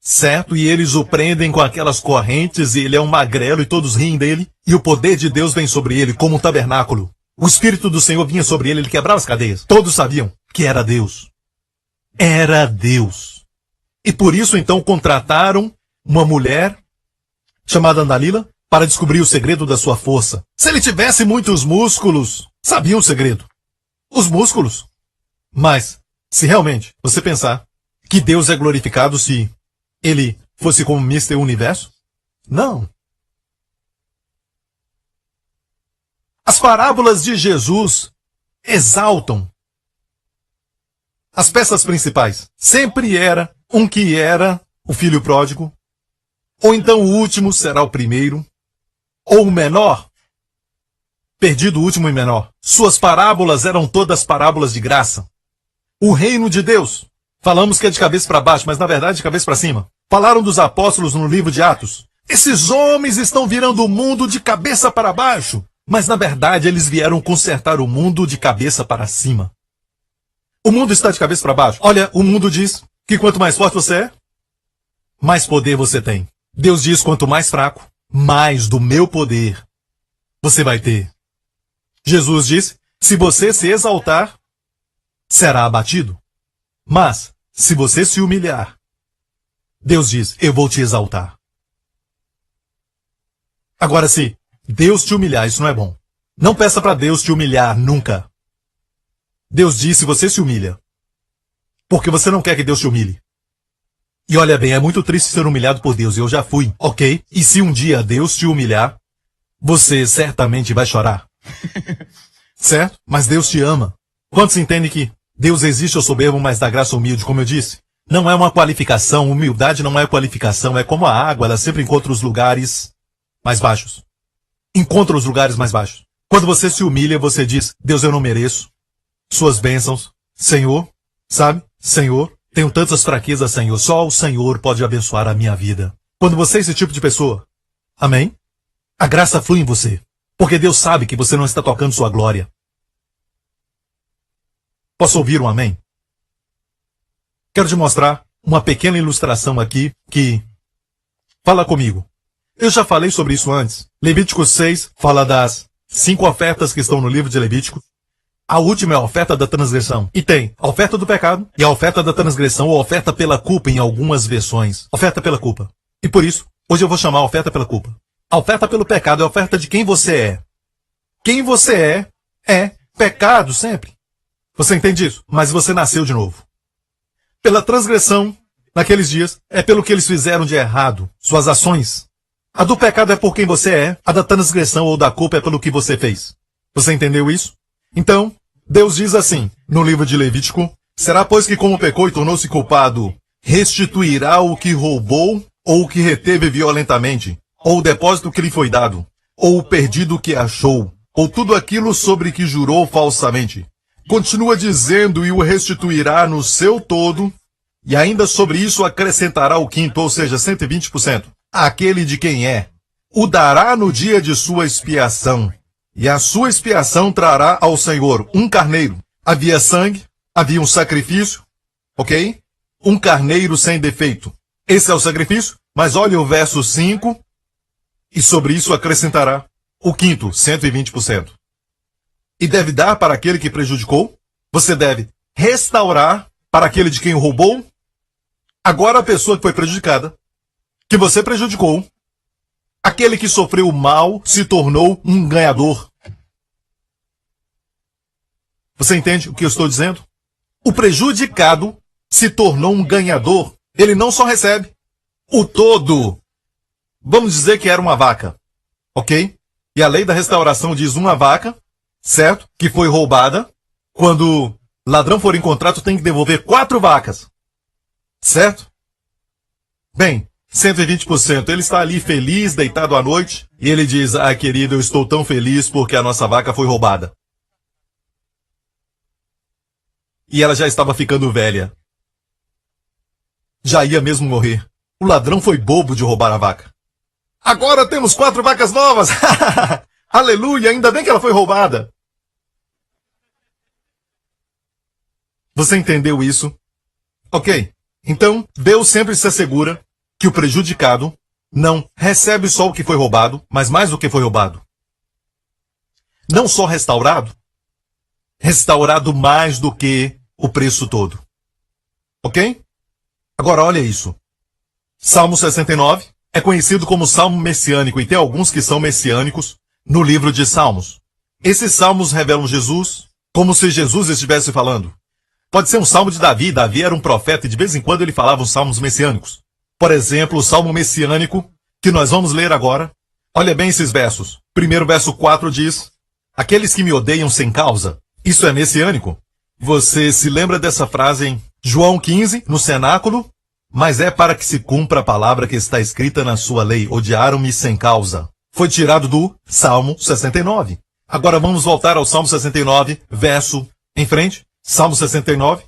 certo? E eles o prendem com aquelas correntes e ele é um magrelo e todos riem dele. E o poder de Deus vem sobre ele como um tabernáculo. O Espírito do Senhor vinha sobre ele, ele quebrava as cadeias. Todos sabiam que era Deus. Era Deus. E por isso então contrataram uma mulher chamada Dalila para descobrir o segredo da sua força. Se ele tivesse muitos músculos, sabiam o segredo. Os músculos. Mas, se realmente você pensar que Deus é glorificado se ele fosse como Mr. Universo? Não. As parábolas de Jesus exaltam as peças principais. Sempre era um que era o filho pródigo, ou então o último será o primeiro, ou o menor, perdido o último e menor. Suas parábolas eram todas parábolas de graça. O reino de Deus. Falamos que é de cabeça para baixo, mas na verdade de cabeça para cima. Falaram dos apóstolos no livro de Atos. Esses homens estão virando o mundo de cabeça para baixo. Mas na verdade eles vieram consertar o mundo de cabeça para cima. O mundo está de cabeça para baixo. Olha, o mundo diz que quanto mais forte você é, mais poder você tem. Deus diz quanto mais fraco, mais do meu poder você vai ter. Jesus disse, se você se exaltar, será abatido. Mas, se você se humilhar, Deus diz, eu vou te exaltar. Agora, se Deus te humilhar, isso não é bom. Não peça para Deus te humilhar nunca. Deus diz, se você se humilha, porque você não quer que Deus te humilhe. E olha bem, é muito triste ser humilhado por Deus, eu já fui, ok? E se um dia Deus te humilhar, você certamente vai chorar. Certo? Mas Deus te ama. Quantos entendem que Deus resiste ao soberbo, mas dá graça ao humilde, como eu disse? Não é uma qualificação, humildade não é qualificação, é como a água, ela sempre encontra os lugares mais baixos. Encontra os lugares mais baixos. Quando você se humilha, você diz, Deus, eu não mereço suas bênçãos. Senhor, sabe? Senhor, Tenho tantas fraquezas, Senhor. Só o Senhor pode abençoar a minha vida. Quando você é esse tipo de pessoa, amém? A graça flui em você. Porque Deus sabe que você não está tocando sua glória. Posso ouvir um amém? Quero te mostrar uma pequena ilustração aqui que fala comigo. Eu já falei sobre isso antes. Levítico 6 fala das 5 ofertas que estão no livro de Levítico. A última é a oferta da transgressão. E tem a oferta do pecado e a oferta da transgressão ou oferta pela culpa em algumas versões. Oferta pela culpa. E por isso, hoje eu vou chamar a oferta pela culpa. A oferta pelo pecado é a oferta de quem você é. Quem você é pecado sempre. Você entende isso? Mas você nasceu de novo. Pela transgressão, naqueles dias, é pelo que eles fizeram de errado, suas ações. A do pecado é por quem você é, a da transgressão ou da culpa é pelo que você fez. Você entendeu isso? Então, Deus diz assim, no livro de Levítico, será pois que como pecou e tornou-se culpado, restituirá o que roubou ou o que reteve violentamente, ou o depósito que lhe foi dado, ou o perdido que achou, ou tudo aquilo sobre que jurou falsamente. Continua dizendo e o restituirá no seu todo, e ainda sobre isso acrescentará o quinto, ou seja, 120%. Aquele de quem é, o dará no dia de sua expiação, e a sua expiação trará ao Senhor um carneiro. Havia sangue, havia um sacrifício, ok? Um carneiro sem defeito. Esse é o sacrifício, mas olha o verso 5, e sobre isso acrescentará o quinto, 120%. E deve dar para aquele que prejudicou, você deve restaurar para aquele de quem o roubou. Agora a pessoa que foi prejudicada, que você prejudicou, aquele que sofreu o mal se tornou um ganhador. Você entende o que eu estou dizendo? O prejudicado se tornou um ganhador. Ele não só recebe o todo. Vamos dizer que era uma vaca, ok? E a lei da restauração diz uma vaca, certo? Que foi roubada. Quando ladrão for encontrado, tem que devolver 4 vacas. Certo? Bem, 120%. Ele está ali feliz, deitado à noite, e ele diz, ah, querido, eu estou tão feliz porque a nossa vaca foi roubada. E ela já estava ficando velha. Já ia mesmo morrer. O ladrão foi bobo de roubar a vaca. Agora temos 4 vacas novas! Aleluia, ainda bem que ela foi roubada. Você entendeu isso? Ok. Então, Deus sempre se assegura que o prejudicado não recebe só o que foi roubado, mas mais do que foi roubado. Não só restaurado, restaurado mais do que o preço todo. Ok? Agora olha isso. Salmo 69 é conhecido como Salmo Messiânico e tem alguns que são messiânicos no livro de Salmos. Esses salmos revelam Jesus como se Jesus estivesse falando. Pode ser um salmo de Davi. Davi era um profeta e de vez em quando ele falava os salmos messiânicos. Por exemplo, o salmo messiânico que nós vamos ler agora. Olha bem esses versos. Primeiro verso 4 diz, aqueles que me odeiam sem causa. Isso é messiânico. Você se lembra dessa frase em João 15, no cenáculo? Mas é para que se cumpra a palavra que está escrita na sua lei. Odiaram-me sem causa. Foi tirado do Salmo 69. Agora vamos voltar ao Salmo 69, verso em frente. Salmo 69,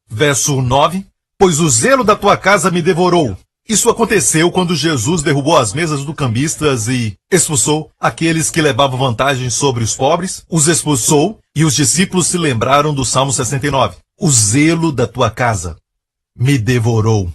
verso 9. Pois o zelo da tua casa me devorou. Isso aconteceu quando Jesus derrubou as mesas do cambistas e expulsou aqueles que levavam vantagem sobre os pobres. Os expulsou e os discípulos se lembraram do Salmo 69. O zelo da tua casa me devorou.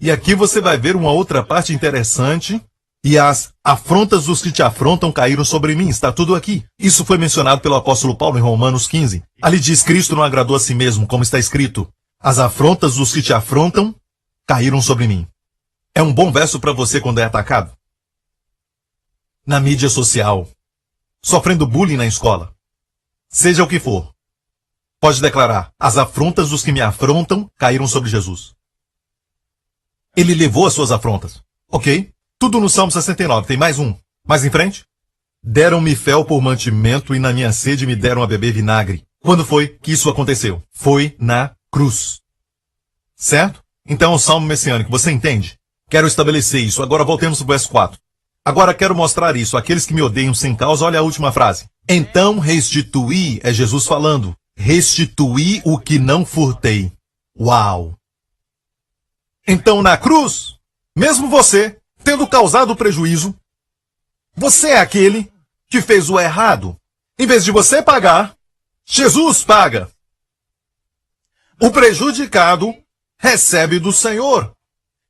E aqui você vai ver uma outra parte interessante. E as afrontas dos que te afrontam caíram sobre mim. Está tudo aqui. Isso foi mencionado pelo apóstolo Paulo em Romanos 15. Ali diz, Cristo não agradou a si mesmo, como está escrito. As afrontas dos que te afrontam caíram sobre mim. É um bom verso para você quando é atacado. Na mídia social. Sofrendo bullying na escola. Seja o que for. Pode declarar, as afrontas dos que me afrontam caíram sobre Jesus. Ele levou as suas afrontas. Ok? Tudo no Salmo 69. Tem mais um. Mais em frente. Deram-me fel por mantimento e na minha sede me deram a beber vinagre. Quando foi que isso aconteceu? Foi na cruz. Certo? Então é um salmo messiânico. Você entende? Quero estabelecer isso. Agora voltemos para o verso 4. Agora quero mostrar isso. Aqueles que me odeiam sem causa, olha a última frase. Então restituí, é Jesus falando. Restituí o que não furtei. Uau! Então, na cruz, mesmo você, tendo causado prejuízo, você é aquele que fez o errado. Em vez de você pagar, Jesus paga. O prejudicado recebe do Senhor.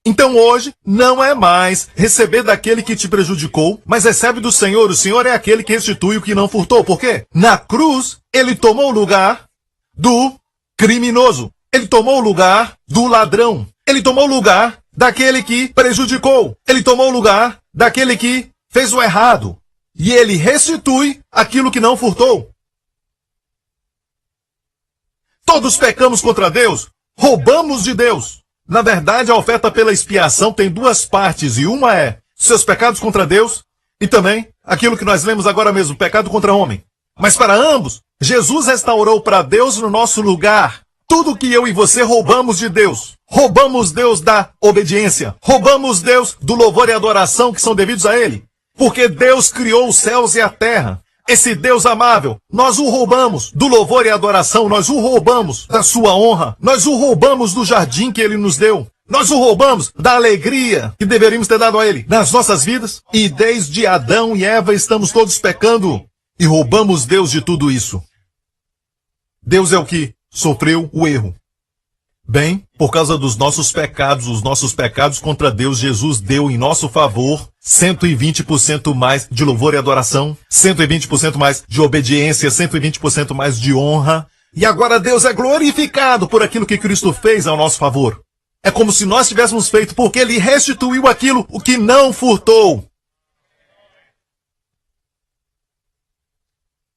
Então hoje não é mais receber daquele que te prejudicou, mas recebe do Senhor. O Senhor é aquele que restitui o que não furtou. Por quê? Na cruz, ele tomou o lugar do criminoso. Ele tomou o lugar do ladrão. Ele tomou o lugar daquele que prejudicou. Ele tomou o lugar daquele que fez o errado. E ele restitui aquilo que não furtou. Todos pecamos contra Deus, roubamos de Deus. Na verdade, a oferta pela expiação tem duas partes, e uma é seus pecados contra Deus, e também aquilo que nós lemos agora mesmo, pecado contra homem. Mas para ambos, Jesus restaurou para Deus no nosso lugar tudo que eu e você roubamos de Deus. Roubamos Deus da obediência. Roubamos Deus do louvor e adoração que são devidos a Ele. Porque Deus criou os céus e a terra. Esse Deus amável, nós o roubamos do louvor e adoração, nós o roubamos da sua honra, nós o roubamos do jardim que Ele nos deu, nós o roubamos da alegria que deveríamos ter dado a Ele nas nossas vidas. E desde Adão e Eva estamos todos pecando e roubamos Deus de tudo isso. Deus é o que sofreu o erro. Bem, por causa dos nossos pecados, os nossos pecados contra Deus, Jesus deu em nosso favor 120% mais de louvor e adoração, 120% mais de obediência, 120% mais de honra. E agora Deus é glorificado por aquilo que Cristo fez ao nosso favor. É como se nós tivéssemos feito, porque Ele restituiu aquilo o que não furtou.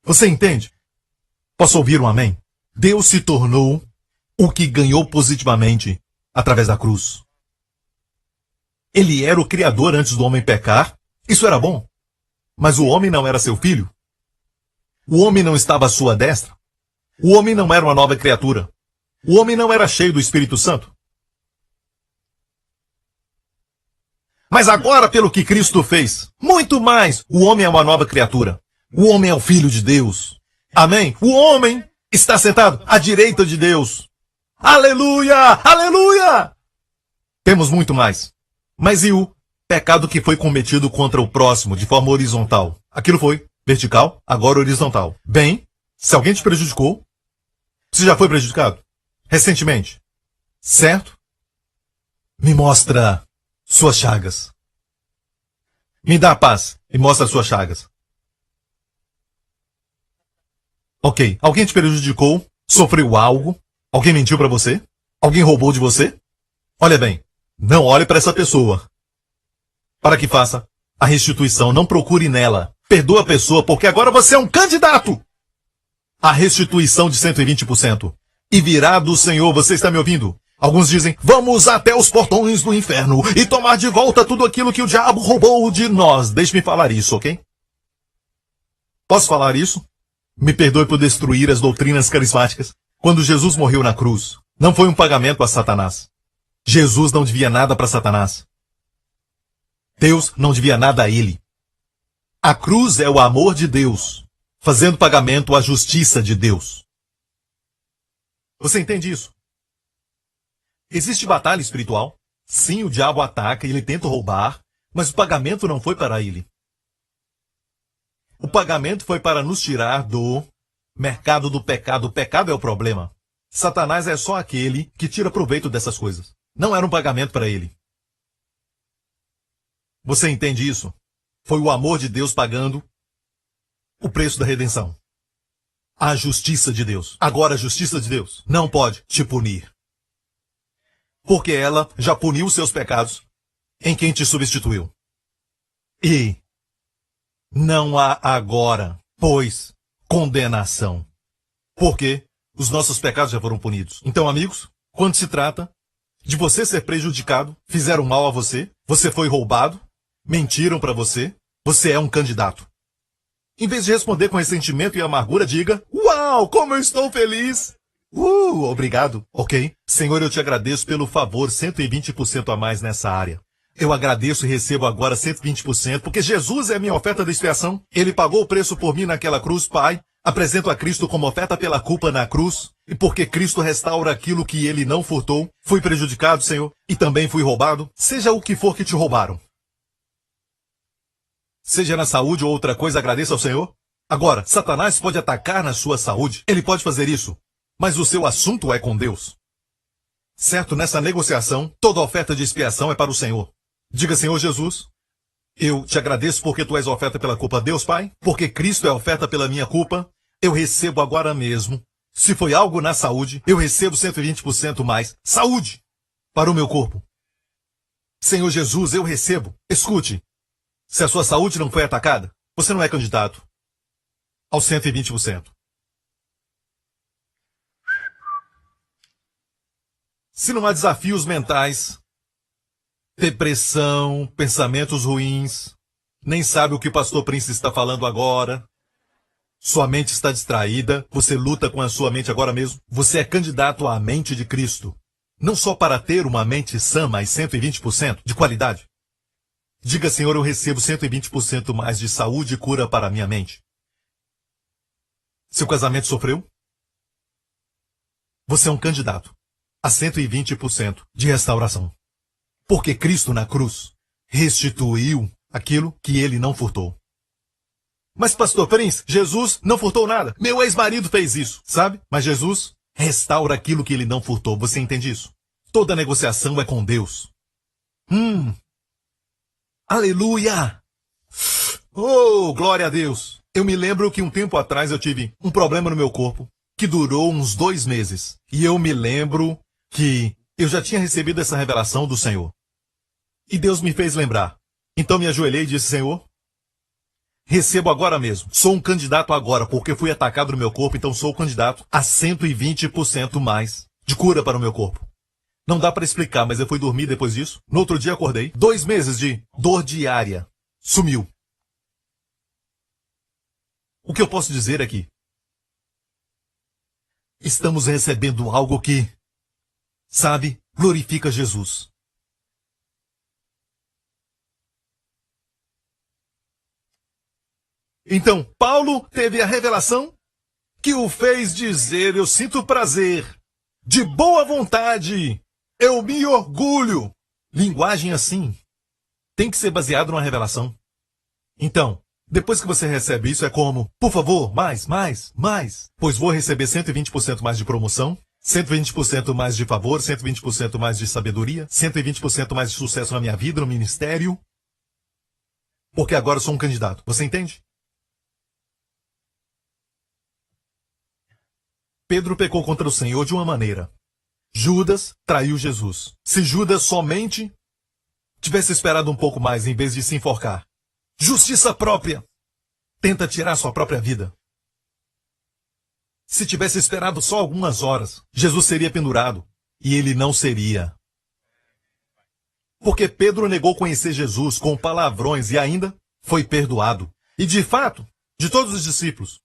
Você entende? Posso ouvir um amém? Deus se tornou o que ganhou positivamente através da cruz. Ele era o Criador antes do homem pecar. Isso era bom. Mas o homem não era seu filho. O homem não estava à sua destra. O homem não era uma nova criatura. O homem não era cheio do Espírito Santo. Mas agora, pelo que Cristo fez, muito mais, o homem é uma nova criatura. O homem é o Filho de Deus. Amém? O homem está sentado à direita de Deus. Aleluia! Aleluia! Temos muito mais. Mas e o pecado que foi cometido contra o próximo de forma horizontal? Aquilo foi vertical, agora horizontal. Bem, se alguém te prejudicou, você já foi prejudicado? Recentemente. Certo? Me mostra suas chagas. Me dá a paz e mostra suas chagas. Ok, alguém te prejudicou, sofreu algo, alguém mentiu para você? Alguém roubou de você? Olha bem, não olhe para essa pessoa. Para que faça a restituição, não procure nela. Perdoa a pessoa, porque agora você é um candidato à restituição de 120%. E virá do Senhor, você está me ouvindo? Alguns dizem, vamos até os portões do inferno e tomar de volta tudo aquilo que o diabo roubou de nós. Deixe-me falar isso, ok? Posso falar isso? Me perdoe por destruir as doutrinas carismáticas. Quando Jesus morreu na cruz, não foi um pagamento a Satanás. Jesus não devia nada para Satanás. Deus não devia nada a ele. A cruz é o amor de Deus, fazendo pagamento à justiça de Deus. Você entende isso? Existe batalha espiritual? Sim, o diabo ataca e ele tenta roubar, mas o pagamento não foi para ele. O pagamento foi para nos tirar do mercado do pecado. O pecado é o problema. Satanás é só aquele que tira proveito dessas coisas. Não era um pagamento para ele. Você entende isso? Foi o amor de Deus pagando o preço da redenção. A justiça de Deus. Agora a justiça de Deus não pode te punir. Porque ela já puniu os seus pecados em quem te substituiu. E não há agora, pois, condenação. Porque os nossos pecados já foram punidos. Então, amigos, quando se trata de você ser prejudicado, fizeram mal a você, você foi roubado, mentiram para você, você é um candidato. Em vez de responder com ressentimento e amargura, diga, uau, como eu estou feliz! Obrigado. Ok. Senhor, eu te agradeço pelo favor 120% a mais nessa área. Eu agradeço e recebo agora 120%, porque Jesus é a minha oferta de expiação. Ele pagou o preço por mim naquela cruz, Pai. Apresento a Cristo como oferta pela culpa na cruz, e porque Cristo restaura aquilo que ele não furtou. Fui prejudicado, Senhor, e também fui roubado. Seja o que for que te roubaram. Seja na saúde ou outra coisa, agradeça ao Senhor. Agora, Satanás pode atacar na sua saúde. Ele pode fazer isso. Mas o seu assunto é com Deus. Certo, nessa negociação, toda oferta de expiação é para o Senhor. Diga, Senhor Jesus, eu te agradeço porque tu és a oferta pela culpa. Deus, Pai, porque Cristo é a oferta pela minha culpa, eu recebo agora mesmo. Se foi algo na saúde, eu recebo 120% mais saúde para o meu corpo. Senhor Jesus, eu recebo. Escute, se a sua saúde não foi atacada, você não é candidato aos 120%. Se não há desafios mentais, depressão, pensamentos ruins, nem sabe o que o pastor Prince está falando agora, sua mente está distraída, você luta com a sua mente agora mesmo, você é candidato à mente de Cristo. Não só para ter uma mente sã, mas 120% de qualidade. Diga, Senhor, eu recebo 120% mais de saúde e cura para a minha mente. Seu casamento sofreu? Você é um candidato a 120% de restauração. Porque Cristo na cruz restituiu aquilo que ele não furtou. Mas, pastor Prince, Jesus não furtou nada. Meu ex-marido fez isso, sabe? Mas Jesus restaura aquilo que ele não furtou. Você entende isso? Toda negociação é com Deus. Aleluia! Oh, glória a Deus! Eu me lembro que um tempo atrás eu tive um problema no meu corpo que durou uns 2 meses. E eu me lembro que eu já tinha recebido essa revelação do Senhor. E Deus me fez lembrar. Então me ajoelhei e disse, Senhor, recebo agora mesmo. Sou um candidato agora, porque fui atacado no meu corpo, então sou candidato a 120% mais de cura para o meu corpo. Não dá para explicar, mas eu fui dormir depois disso. No outro dia acordei. 2 meses de dor diária. Sumiu. O que eu posso dizer aqui? Estamos recebendo algo que, sabe, glorifica Jesus. Então, Paulo teve a revelação que o fez dizer, eu sinto prazer, de boa vontade, eu me orgulho. Linguagem assim tem que ser baseado numa revelação. Então, depois que você recebe isso, é como, por favor, mais, pois vou receber 120% mais de promoção, 120% mais de favor, 120% mais de sabedoria, 120% mais de sucesso na minha vida, no ministério, porque agora eu sou um candidato. Você entende? Pedro pecou contra o Senhor de uma maneira. Judas traiu Jesus. Se Judas somente tivesse esperado um pouco mais em vez de se enforcar. Justiça própria. Tenta tirar sua própria vida. Se tivesse esperado só algumas horas, Jesus seria pendurado. E ele não seria. Porque Pedro negou conhecer Jesus com palavrões e ainda foi perdoado. E de fato, de todos os discípulos,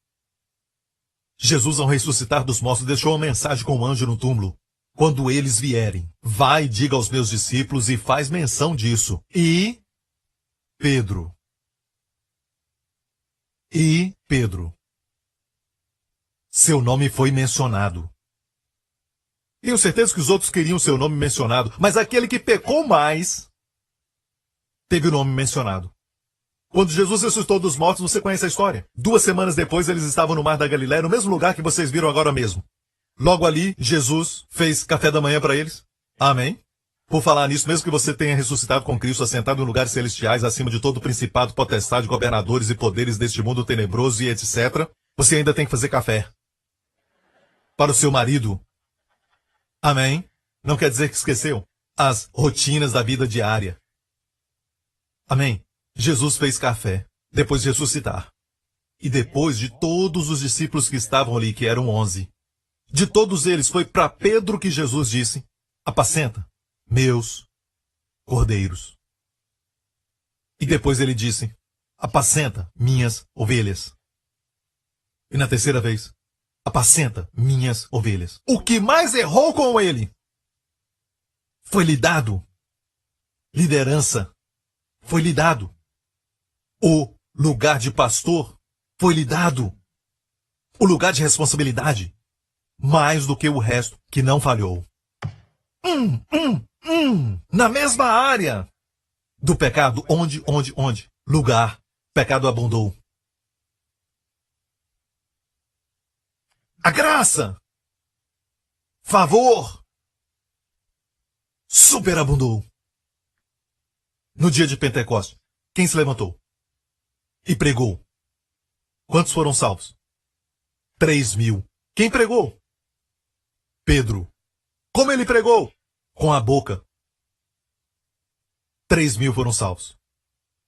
Jesus, ao ressuscitar dos mortos, deixou uma mensagem com o anjo no túmulo. Quando eles vierem, vai e diga aos meus discípulos e faz menção disso. E Pedro. Seu nome foi mencionado. Tenho certeza que os outros queriam seu nome mencionado, mas aquele que pecou mais teve o nome mencionado. Quando Jesus ressuscitou dos mortos, você conhece a história. 2 semanas depois, eles estavam no Mar da Galileia, no mesmo lugar que vocês viram agora mesmo. Logo ali, Jesus fez café da manhã para eles. Amém? Por falar nisso, mesmo que você tenha ressuscitado com Cristo, assentado em lugares celestiais, acima de todo principado, potestade, governadores e poderes deste mundo tenebroso e etc., você ainda tem que fazer café. Para o seu marido. Amém? Não quer dizer que esqueceu as rotinas da vida diária. Amém? Jesus fez café, depois de ressuscitar. E depois de todos os discípulos que estavam ali, que eram 11, de todos eles foi para Pedro que Jesus disse, apacenta meus cordeiros. E depois ele disse, apacenta minhas ovelhas. E na terceira vez, apacenta minhas ovelhas. O que mais errou com ele foi lhe dado liderança, foi lhe dado o lugar de pastor, foi lhe dado o lugar de responsabilidade, mais do que o resto que não falhou. Na mesma área do pecado, onde? Lugar, pecado abundou. A graça, favor, superabundou. No dia de Pentecostes, quem se levantou e pregou? Quantos foram salvos? 3.000. Quem pregou? Pedro. Como ele pregou? Com a boca. 3.000 foram salvos.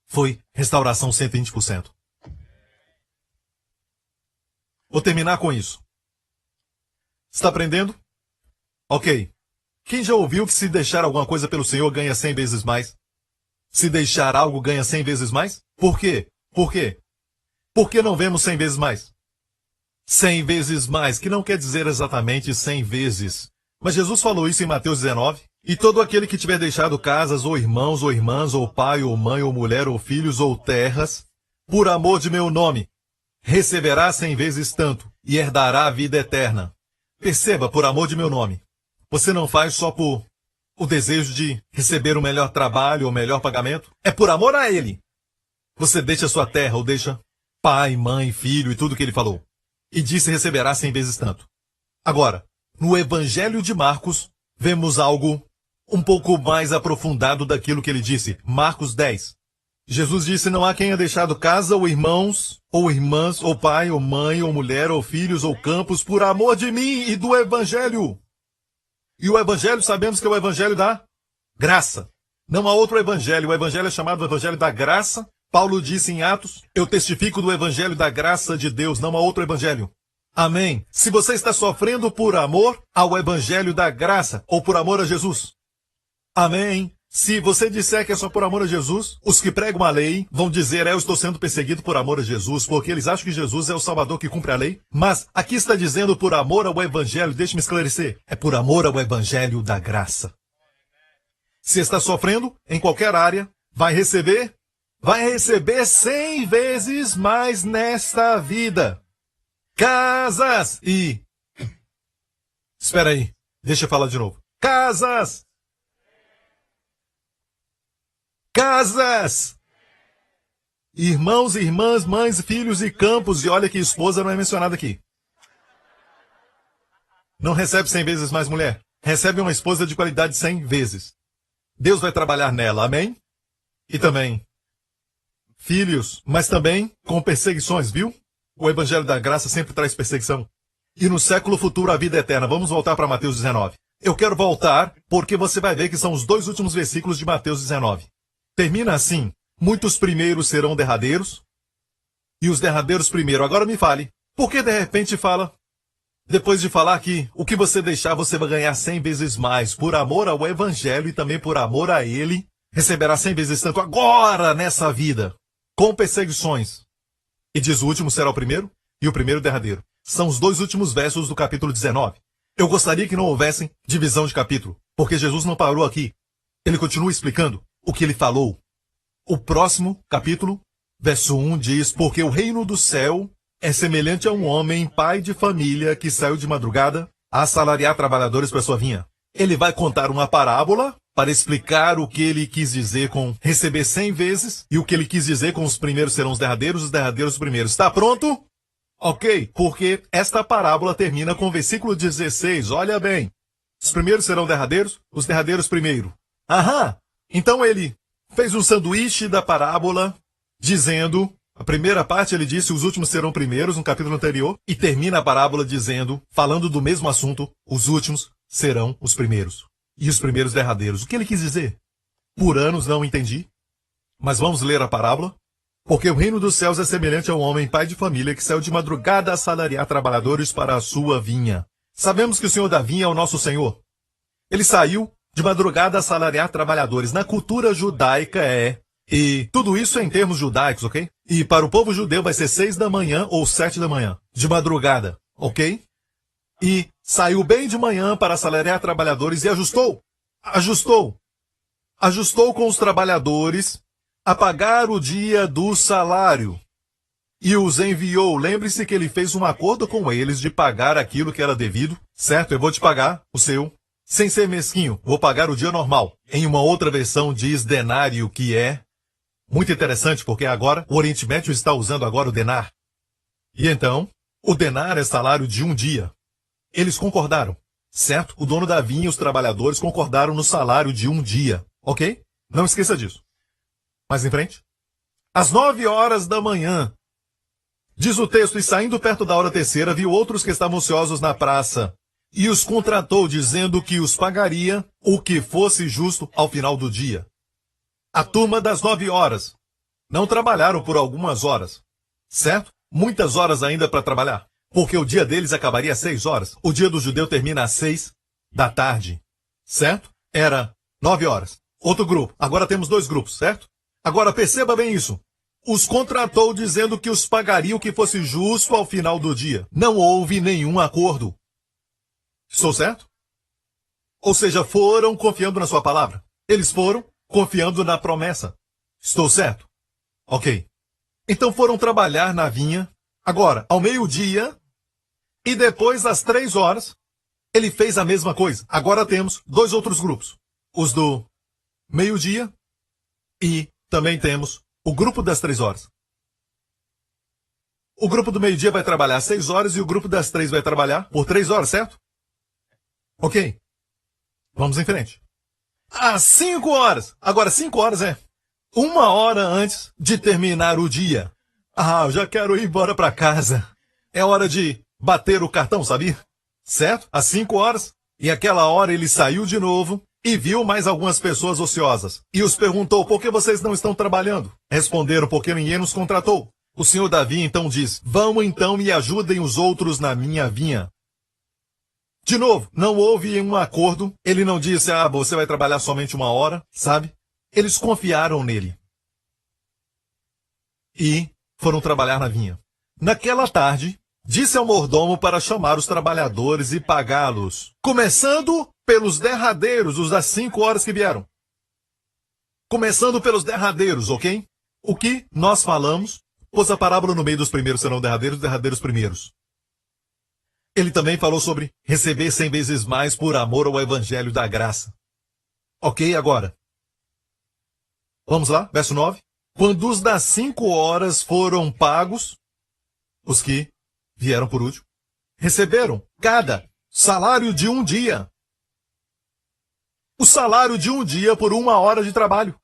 Foi restauração 120%. Vou terminar com isso. Está aprendendo? Ok. Quem já ouviu que se deixar alguma coisa pelo Senhor ganha 100 vezes mais? Se deixar algo ganha 100 vezes mais? Por quê? Por quê? Por que não vemos 100 vezes mais? 100 vezes mais, que não quer dizer exatamente 100 vezes. Mas Jesus falou isso em Mateus 19. E todo aquele que tiver deixado casas, ou irmãos, ou irmãs, ou pai, ou mãe, ou mulher, ou filhos, ou terras, por amor de meu nome, receberá 100 vezes tanto, e herdará a vida eterna. Perceba, por amor de meu nome. Você não faz só por o desejo de receber o melhor trabalho, ou melhor pagamento. É por amor a Ele. Você deixa sua terra, ou deixa pai, mãe, filho e tudo que Ele falou. E disse receberá 100 vezes tanto. Agora, no Evangelho de Marcos, vemos algo um pouco mais aprofundado daquilo que ele disse. Marcos 10. Jesus disse, não há quem ha deixado casa, ou irmãos, ou irmãs, ou pai, ou mãe, ou mulher, ou filhos, ou campos, por amor de mim e do Evangelho. E o Evangelho, sabemos que é o Evangelho da graça. Não há outro Evangelho. O Evangelho é chamado Evangelho da graça. Paulo disse em Atos, eu testifico do Evangelho da graça de Deus, não há outro Evangelho. Amém. Se você está sofrendo por amor ao Evangelho da graça, ou por amor a Jesus. Amém. Se você disser que é só por amor a Jesus, os que pregam a lei vão dizer, eu estou sendo perseguido por amor a Jesus, porque eles acham que Jesus é o Salvador que cumpre a lei. Mas aqui está dizendo por amor ao Evangelho, deixe-me esclarecer, é por amor ao Evangelho da graça. Se está sofrendo em qualquer área, vai receber 100 vezes mais nesta vida. Casas e... Espera aí, deixa eu falar de novo. Casas! Casas! Irmãos, irmãs, mães, filhos e campos. E olha que esposa não é mencionada aqui. Não recebe 100 vezes mais mulher. Recebe uma esposa de qualidade 100 vezes. Deus vai trabalhar nela, amém? E também filhos, mas também com perseguições, viu? O Evangelho da Graça sempre traz perseguição. E no século futuro a vida eterna. Vamos voltar para Mateus 19. Eu quero voltar porque você vai ver que são os 2 últimos versículos de Mateus 19. Termina assim, muitos primeiros serão derradeiros, e os derradeiros primeiro. Agora me fale, por que de repente fala, depois de falar que o que você deixar você vai ganhar 100 vezes mais, por amor ao Evangelho e também por amor a Ele, receberá 100 vezes tanto agora nessa vida, com perseguições. E diz o último será o primeiro, e o primeiro o derradeiro. São os 2 últimos versos do capítulo 19. Eu gostaria que não houvessem divisão de capítulo, porque Jesus não parou aqui. Ele continua explicando o que ele falou. O próximo capítulo, verso 1 diz, porque o reino do céu é semelhante a um homem, pai de família, que saiu de madrugada a assalariar trabalhadores para sua vinha. Ele vai contar uma parábola para explicar o que ele quis dizer com receber 100 vezes e o que ele quis dizer com os primeiros serão os derradeiros os primeiros. Está pronto? Ok, porque esta parábola termina com o versículo 16. Olha bem. Os primeiros serão derradeiros, os derradeiros primeiro. Aham! Então ele fez um sanduíche da parábola, dizendo, a primeira parte ele disse, os últimos serão primeiros, no capítulo anterior, e termina a parábola dizendo, falando do mesmo assunto, os últimos serão os primeiros, e os primeiros derradeiros. O que ele quis dizer? Por anos não entendi, mas vamos ler a parábola. Porque o reino dos céus é semelhante a um homem, pai de família, que saiu de madrugada a assalariar trabalhadores para a sua vinha. Sabemos que o Senhor da vinha é o nosso Senhor. Ele saiu de madrugada a assalariar trabalhadores. Na cultura judaica e tudo isso é em termos judaicos, ok? E para o povo judeu vai ser 6 da manhã ou 7 da manhã, de madrugada, ok? E saiu bem de manhã para assalariar trabalhadores e ajustou com os trabalhadores a pagar o dia do salário. e os enviou. Lembre-se que ele fez um acordo com eles de pagar aquilo que era devido, certo? Eu vou te pagar o seu, sem ser mesquinho, vou pagar o dia normal. Em uma outra versão diz denário, que é muito interessante, porque agora o Oriente Médio está usando agora o denar. E então, o denar é salário de um dia. Eles concordaram, certo? O dono da vinha e os trabalhadores concordaram no salário de um dia, ok? Não esqueça disso. Mais em frente. Às 9 horas da manhã, diz o texto, e saindo perto da hora terceira, viu outros que estavam ociosos na praça, e os contratou, dizendo que os pagaria o que fosse justo ao final do dia. A turma das 9 horas não trabalharam por algumas horas, certo? Muitas horas ainda para trabalhar, porque o dia deles acabaria às 6 horas. O dia do judeu termina às 6 da tarde, certo? Era 9 horas. Outro grupo. Agora temos 2 grupos, certo? Agora perceba bem isso. Os contratou dizendo que os pagaria o que fosse justo ao final do dia. Não houve nenhum acordo. Estou certo? Ou seja, foram confiando na sua palavra. Eles foram confiando na promessa. Estou certo? Ok. Então foram trabalhar na vinha. Agora, ao meio-dia, e depois às 3 horas, ele fez a mesma coisa. Agora temos 2 outros grupos. Os do meio-dia e também temos o grupo das 3 horas. O grupo do meio-dia vai trabalhar às 6 horas e o grupo das 3 vai trabalhar por 3 horas, certo? Ok. Vamos em frente. Às 5 horas. Agora 5 horas é 1 hora antes de terminar o dia. Ah, eu já quero ir embora para casa. É hora de bater o cartão, sabia? Certo? Às 5 horas. E aquela hora ele saiu de novo e viu mais algumas pessoas ociosas. E os perguntou, por que vocês não estão trabalhando? Responderam, porque ninguém nos contratou. O senhor Davi então diz, vão então e ajudem os outros na minha vinha. De novo, não houve um acordo. Ele não disse, você vai trabalhar somente 1 hora, sabe? Eles confiaram nele. E foram trabalhar na vinha. Naquela tarde, disse ao mordomo para chamar os trabalhadores e pagá-los. Começando pelos derradeiros, os das 5 horas que vieram. Começando pelos derradeiros, ok? O que nós falamos, pôs a parábola no meio dos primeiros serão derradeiros primeiros. Ele também falou sobre receber 100 vezes mais por amor ao evangelho da graça. Ok, agora. Vamos lá, verso 9. Quando os das 5 horas foram pagos, os que vieram por último, receberam cada salário de um dia. O salário de um dia por 1 hora de trabalho.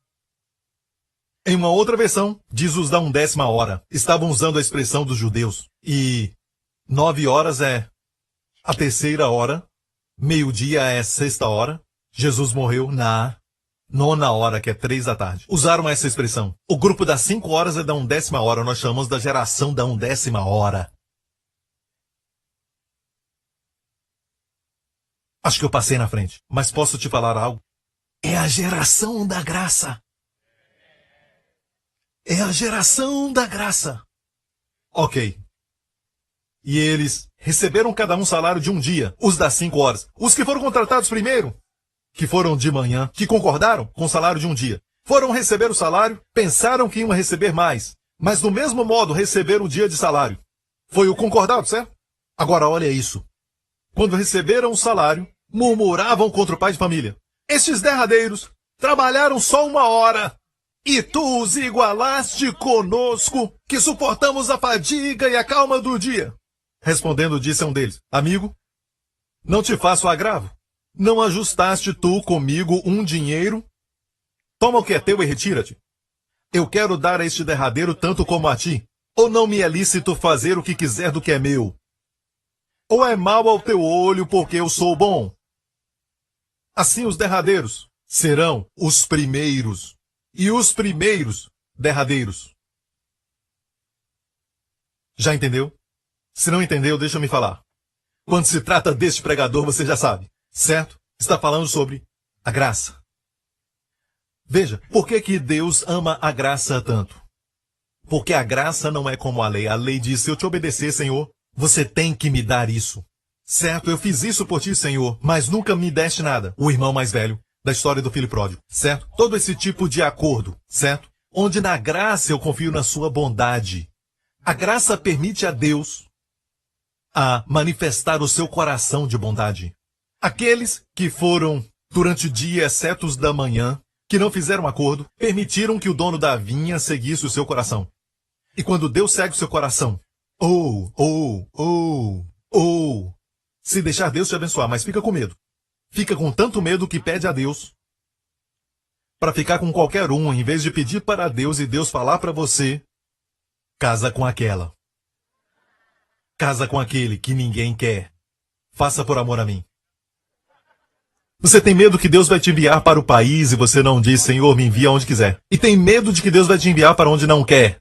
Em uma outra versão, diz os da 1/10 hora. Estavam usando a expressão dos judeus. E 9 horas é a 3ª hora, meio-dia é a 6ª hora. Jesus morreu na 9ª hora, que é 3 da tarde. Usaram essa expressão. O grupo das 5 horas é da 1/10 hora. Nós chamamos da geração da 1/10 hora. Acho que eu passei na frente, mas posso te falar algo? É a geração da graça. É a geração da graça. Ok. E eles receberam cada um salário de um dia, os das 5 horas. Os que foram contratados primeiro, que foram de manhã, que concordaram com o salário de um dia, foram receber o salário, pensaram que iam receber mais, mas do mesmo modo receberam o dia de salário. Foi o concordado, certo? Agora olha isso. Quando receberam o salário, murmuravam contra o pai de família. Estes derradeiros trabalharam só 1 hora. E tu os igualaste conosco, que suportamos a fadiga e a calma do dia. Respondendo, disse a um deles, amigo, não te faço agravo. Não ajustaste tu comigo um dinheiro? Toma o que é teu e retira-te. Eu quero dar a este derradeiro tanto como a ti. Ou não me é lícito fazer o que quiser do que é meu? Ou é mal ao teu olho porque eu sou bom? Assim os derradeiros serão os primeiros, e os primeiros derradeiros. Já entendeu? Se não entendeu, deixa eu me falar. Quando se trata deste pregador, você já sabe, certo? Está falando sobre a graça. Veja, por que Deus ama a graça tanto? Porque a graça não é como a lei. A lei diz, se eu te obedecer, Senhor, você tem que me dar isso. Certo, eu fiz isso por ti, Senhor, mas nunca me deste nada. O irmão mais velho da história do filho pródigo, certo? Todo esse tipo de acordo, certo? Onde na graça eu confio na sua bondade. A graça permite a Deus a manifestar o seu coração de bondade. Aqueles que foram durante o dia, exceto os da manhã, que não fizeram acordo, permitiram que o dono da vinha seguisse o seu coração. E quando Deus segue o seu coração, se deixar Deus te abençoar, mas fica com medo. Fica com tanto medo que pede a Deus para ficar com qualquer um, em vez de pedir para Deus e Deus falar para você, casa com aquela. Casa com aquele que ninguém quer. Faça por amor a mim. Você tem medo que Deus vai te enviar para o país e você não diz, Senhor, me envia onde quiser. E tem medo de que Deus vai te enviar para onde não quer.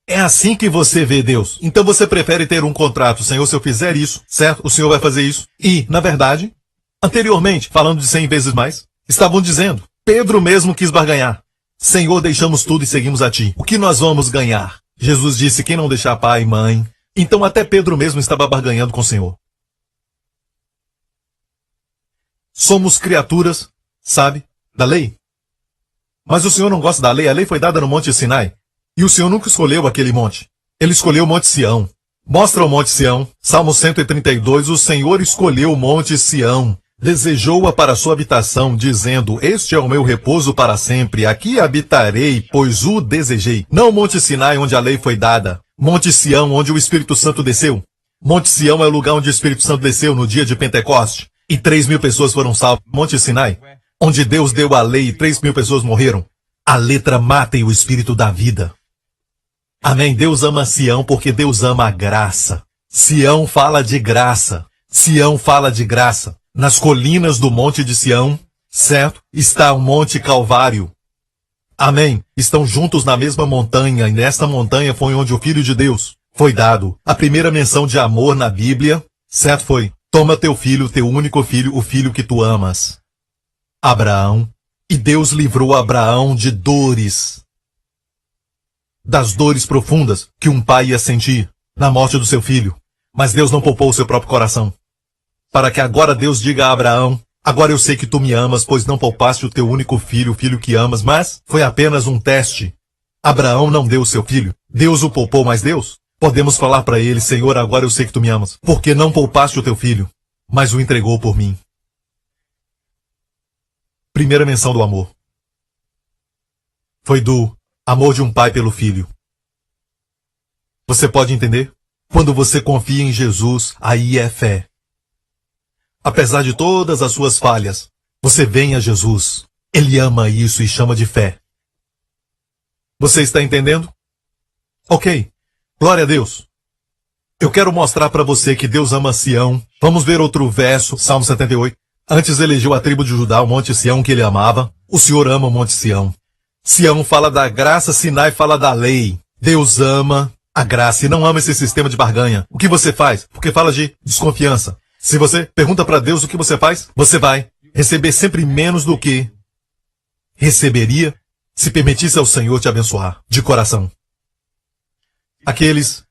É assim que você vê Deus. Então você prefere ter um contrato. Senhor, se eu fizer isso, certo? O Senhor vai fazer isso. E, na verdade, anteriormente, falando de 100 vezes mais, estavam dizendo, Pedro mesmo quis barganhar. Senhor, deixamos tudo e seguimos a ti. O que nós vamos ganhar? Jesus disse, quem não deixar pai e mãe. Então até Pedro mesmo estava barganhando com o Senhor. Somos criaturas, sabe, da lei. Mas o Senhor não gosta da lei. A lei foi dada no Monte Sinai. E o Senhor nunca escolheu aquele monte. Ele escolheu o Monte Sião. Mostra o Monte Sião. Salmo 132. O Senhor escolheu o Monte Sião. Desejou-a para sua habitação, dizendo, este é o meu repouso para sempre. Aqui habitarei, pois o desejei. Não o Monte Sinai, onde a lei foi dada. Monte Sião, onde o Espírito Santo desceu. Monte Sião é o lugar onde o Espírito Santo desceu no dia de Pentecoste. E 3.000 pessoas foram salvas. Monte Sinai, onde Deus deu a lei e 3.000 pessoas morreram. A letra mata e o Espírito dá vida. Amém. Deus ama Sião porque Deus ama a graça. Sião fala de graça. Sião fala de graça. Nas colinas do Monte de Sião, certo? Está o Monte Calvário. Amém. Estão juntos na mesma montanha, e nesta montanha foi onde o Filho de Deus foi dado. A primeira menção de amor na Bíblia, certo? Foi, toma teu filho, teu único filho, o filho que tu amas. Abraão. E Deus livrou Abraão de dores. Das dores profundas que um pai ia sentir na morte do seu filho. Mas Deus não poupou o seu próprio coração. Para que agora Deus diga a Abraão, agora eu sei que tu me amas, pois não poupaste o teu único filho, o filho que amas, mas foi apenas um teste. Abraão não deu o seu filho. Deus o poupou, mas Deus, podemos falar para ele, Senhor, agora eu sei que tu me amas, porque não poupaste o teu filho, mas o entregou por mim. Primeira menção do amor. Foi do amor de um pai pelo filho. Você pode entender? Quando você confia em Jesus, aí é fé. Apesar de todas as suas falhas, você vem a Jesus. Ele ama isso e chama de fé. Você está entendendo? Ok. Glória a Deus. Eu quero mostrar para você que Deus ama Sião. Vamos ver outro verso, Salmo 78. Antes elegeu a tribo de Judá, o Monte Sião que ele amava. O Senhor ama o Monte Sião. Sião fala da graça, Sinai fala da lei. Deus ama a graça e não ama esse sistema de barganha. O que você faz? Porque fala de desconfiança. Se você pergunta para Deus o que você faz, você vai receber sempre menos do que receberia se permitisse ao Senhor te abençoar de coração. Aqueles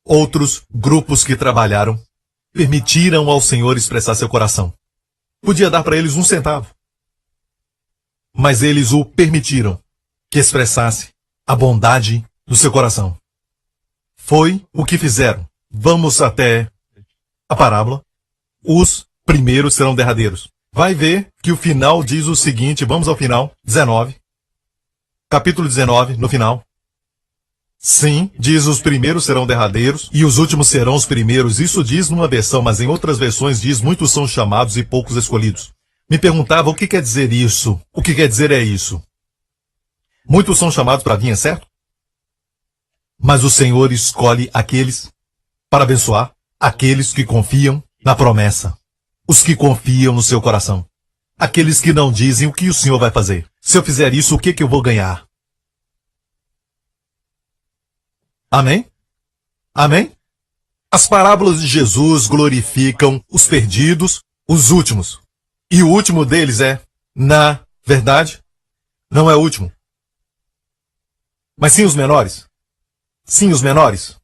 outros grupos que trabalharam permitiram ao Senhor expressar seu coração. Podia dar para eles 1 centavo. Mas eles o permitiram que expressasse a bondade do seu coração. Foi o que fizeram. Vamos até a parábola. Os primeiros serão derradeiros. Vai ver que o final diz o seguinte, vamos ao final, 19. Capítulo 19, no final. Sim, diz os primeiros serão derradeiros e os últimos serão os primeiros. Isso diz numa versão, mas em outras versões diz muitos são chamados e poucos escolhidos. Me perguntava o que quer dizer isso? O que quer dizer é isso? Muitos são chamados para vir, é certo? Mas o Senhor escolhe aqueles para abençoar, aqueles que confiam na promessa, os que confiam no seu coração, aqueles que não dizem o que o Senhor vai fazer. Se eu fizer isso, o que eu vou ganhar? Amém? Amém? As parábolas de Jesus glorificam os perdidos, os últimos. E o último deles é, na verdade, não é o último. Mas sim os menores. Sim, os menores.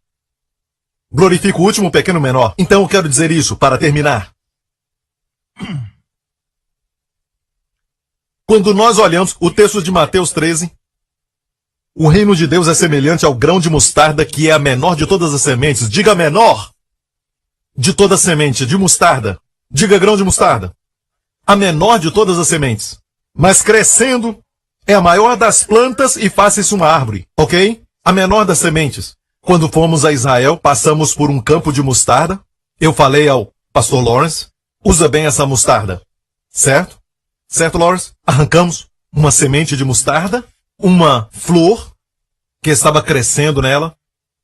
Glorifica o último, o pequeno menor. Então eu quero dizer isso para terminar. Quando nós olhamos o texto de Mateus 13, O reino de Deus é semelhante ao grão de mostarda, que é a menor de todas as sementes. Diga menor de toda semente de mostarda. Diga grão de mostarda. A menor de todas as sementes. Mas crescendo, é a maior das plantas e faz-se uma árvore. Ok? A menor das sementes. Quando fomos a Israel, passamos por um campo de mostarda. Eu falei ao pastor Lawrence, usa bem essa mostarda. Certo? Certo, Lawrence? Arrancamos uma semente de mostarda, uma flor que estava crescendo nela.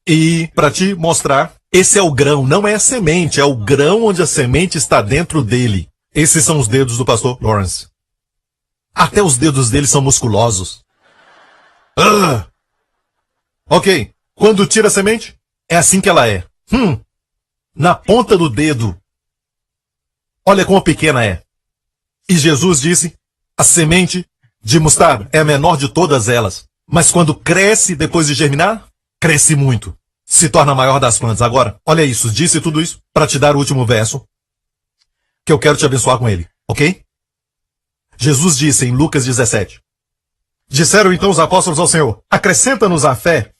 E para te mostrar, esse é o grão, não é a semente, é o grão onde a semente está dentro dele. Esses são os dedos do pastor Lawrence. Até os dedos dele são musculosos. Ok. Quando tira a semente, é assim que ela é. Na ponta do dedo. Olha como pequena é. E Jesus disse, a semente de mostarda é a menor de todas elas. Mas quando cresce depois de germinar, cresce muito. Se torna a maior das plantas. Agora, olha isso. Disse tudo isso para te dar o último verso, que eu quero te abençoar com ele. Ok? Jesus disse em Lucas 17. Disseram então os apóstolos ao Senhor, acrescenta-nos a fé.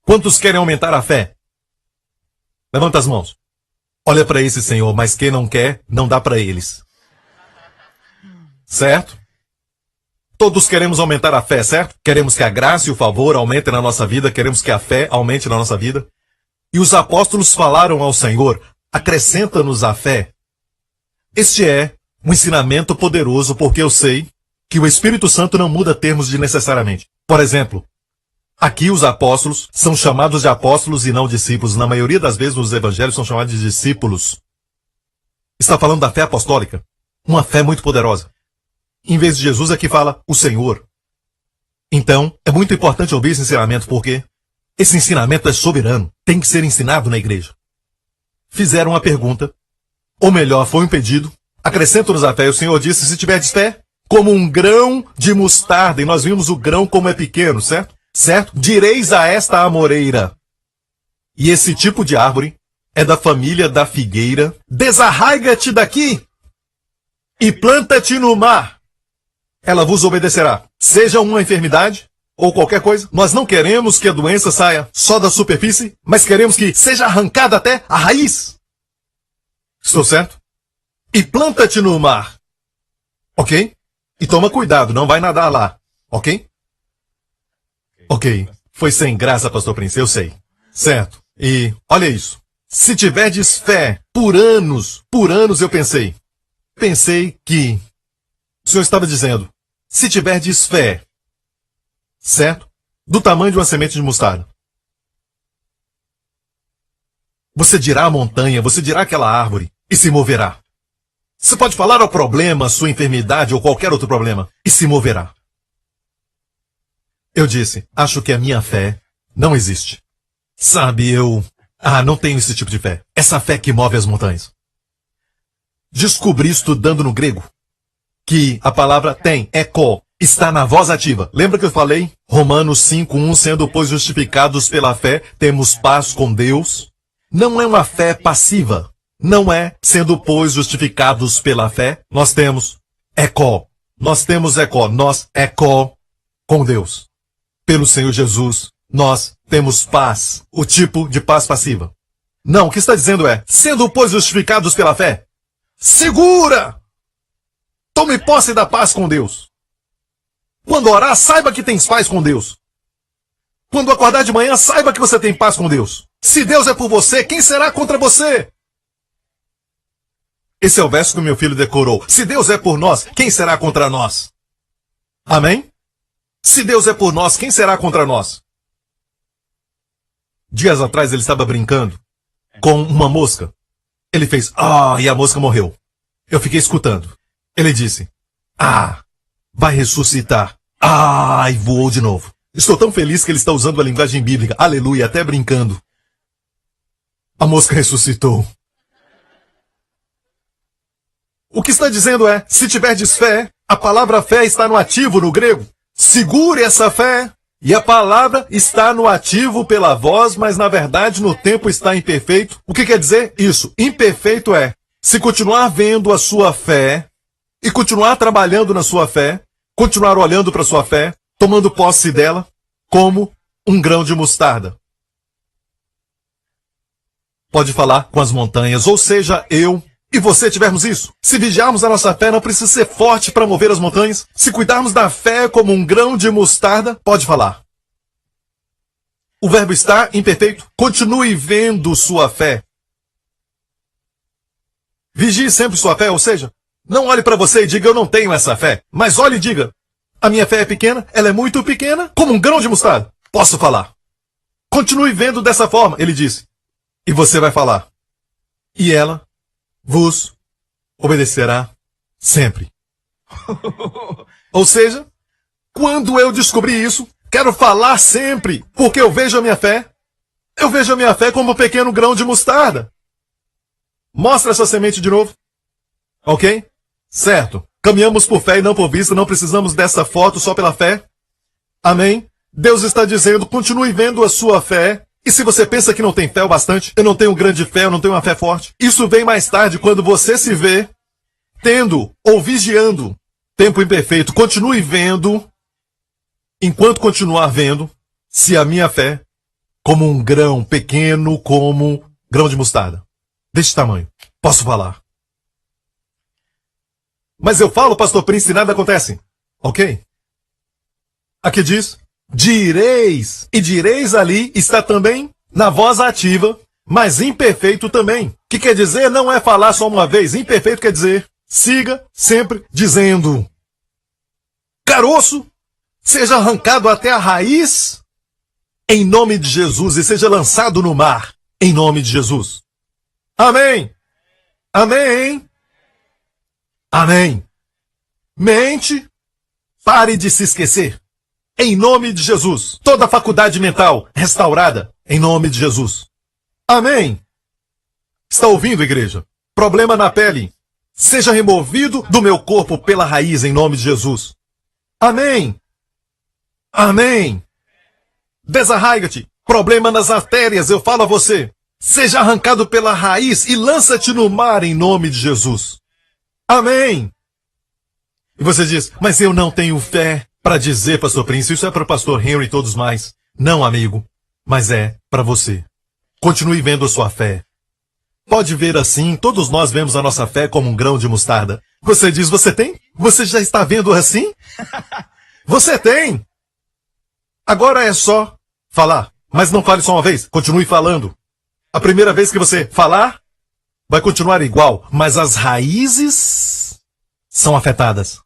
Quantos querem aumentar a fé? Levanta as mãos. Olha para esse Senhor, mas quem não quer, não dá para eles. Certo? Todos queremos aumentar a fé, certo? Queremos que a graça e o favor aumentem na nossa vida, queremos que a fé aumente na nossa vida. E os apóstolos falaram ao Senhor, acrescenta-nos a fé. Este é um ensinamento poderoso, porque eu sei que o Espírito Santo não muda termos de necessariamente. Por exemplo, aqui os apóstolos são chamados de apóstolos e não discípulos. Na maioria das vezes os evangelhos são chamados de discípulos. Está falando da fé apostólica. Uma fé muito poderosa. Em vez de Jesus aqui fala o Senhor. Então, é muito importante ouvir esse ensinamento, porque esse ensinamento é soberano. Tem que ser ensinado na igreja. Fizeram uma pergunta, ou melhor, foi um pedido. Acrescenta-nos a fé. E o Senhor disse, se tiverdes fé, como um grão de mostarda. E nós vimos o grão como é pequeno, certo? Certo? Direis a esta amoreira. E esse tipo de árvore é da família da figueira. Desarraiga-te daqui e planta-te no mar. Ela vos obedecerá. Seja uma enfermidade ou qualquer coisa. Nós não queremos que a doença saia só da superfície, mas queremos que seja arrancada até a raiz. Estou certo? E planta-te no mar. Ok? E toma cuidado, não vai nadar lá. Ok? Ok. Foi sem graça, pastor Prince, eu sei. Certo. E olha isso. Se tiverdes fé por anos eu pensei que o Senhor estava dizendo, se tiverdes fé, certo? Do tamanho de uma semente de mostarda. Você dirá à montanha, você dirá àquela árvore e se moverá. Você pode falar ao problema, sua enfermidade ou qualquer outro problema e se moverá. Eu disse, acho que a minha fé não existe. Sabe, eu não tenho esse tipo de fé. Essa fé que move as montanhas. Descobri estudando no grego que a palavra tem, eco, está na voz ativa. Lembra que eu falei? Romanos 5:1, sendo pois justificados pela fé, temos paz com Deus. Não é uma fé passiva. Não é, sendo pois justificados pela fé, nós temos eco. Nós temos eco. Nós eco com Deus. Pelo Senhor Jesus, nós temos paz. O tipo de paz passiva. Não, o que está dizendo é, sendo pois justificados pela fé, segura! Tome posse da paz com Deus. Quando orar, saiba que tens paz com Deus. Quando acordar de manhã, saiba que você tem paz com Deus. Se Deus é por você, quem será contra você? Esse é o verso que o meu filho decorou. Se Deus é por nós, quem será contra nós? Amém? Se Deus é por nós, quem será contra nós? Dias atrás ele estava brincando com uma mosca. Ele fez, e a mosca morreu. Eu fiquei escutando. Ele disse, vai ressuscitar. E voou de novo. Estou tão feliz que ele está usando a linguagem bíblica. Aleluia, até brincando. A mosca ressuscitou. O que está dizendo é, se tiverdes fé, a palavra fé está no ativo no grego. Segure essa fé. E a palavra está no ativo pela voz, mas na verdade no tempo está imperfeito. O que quer dizer isso? Imperfeito é, se continuar vendo a sua fé, e continuar trabalhando na sua fé, continuar olhando para a sua fé, tomando posse dela como um grão de mostarda. Pode falar com as montanhas, ou seja, eu e você tivermos isso. Se vigiarmos a nossa fé, não precisa ser forte para mover as montanhas. Se cuidarmos da fé como um grão de mostarda, pode falar. O verbo está imperfeito. Continue vendo sua fé. Vigie sempre sua fé, ou seja, não olhe para você e diga, eu não tenho essa fé. Mas olhe e diga, a minha fé é pequena, ela é muito pequena, como um grão de mostarda. Posso falar. Continue vendo dessa forma, ele disse. E você vai falar. E ela vos obedecerá sempre. Ou seja, quando eu descobri isso, quero falar sempre, porque eu vejo a minha fé. Eu vejo a minha fé como um pequeno grão de mostarda. Mostra essa semente de novo. Ok? Certo. Caminhamos por fé e não por vista, não precisamos dessa foto só pela fé. Amém? Deus está dizendo, continue vendo a sua fé. E se você pensa que não tem fé o bastante, eu não tenho grande fé, eu não tenho uma fé forte, isso vem mais tarde, quando você se vê tendo ou vigiando tempo imperfeito. Continue vendo, enquanto continuar vendo, se a minha fé, como um grão pequeno, como grão de mostarda. Deste tamanho. Posso falar. Mas eu falo, pastor Prince, e nada acontece. Ok? Aqui diz, direis. E direis ali está também na voz ativa, mas imperfeito também. Que quer dizer, não é falar só uma vez. Imperfeito quer dizer, siga sempre dizendo. Caroço, seja arrancado até a raiz, em nome de Jesus, e seja lançado no mar, em nome de Jesus. Amém. Amém. Amém. Mente, pare de se esquecer. Em nome de Jesus. Toda a faculdade mental restaurada. Em nome de Jesus. Amém. Está ouvindo, igreja? Problema na pele. Seja removido do meu corpo pela raiz, em nome de Jesus. Amém. Amém. Desarraiga-te. Problema nas artérias, eu falo a você. Seja arrancado pela raiz e lança-te no mar, em nome de Jesus. Amém. E você diz, mas eu não tenho fé para dizer, pastor Prince, isso é para o pastor Henry e todos mais. Não, amigo, mas é para você. Continue vendo a sua fé. Pode ver assim, todos nós vemos a nossa fé como um grão de mostarda. Você diz, você tem? Você já está vendo assim? Você tem! Agora é só falar, mas não fale só uma vez, continue falando. A primeira vez que você falar, vai continuar igual, mas as raízes são afetadas.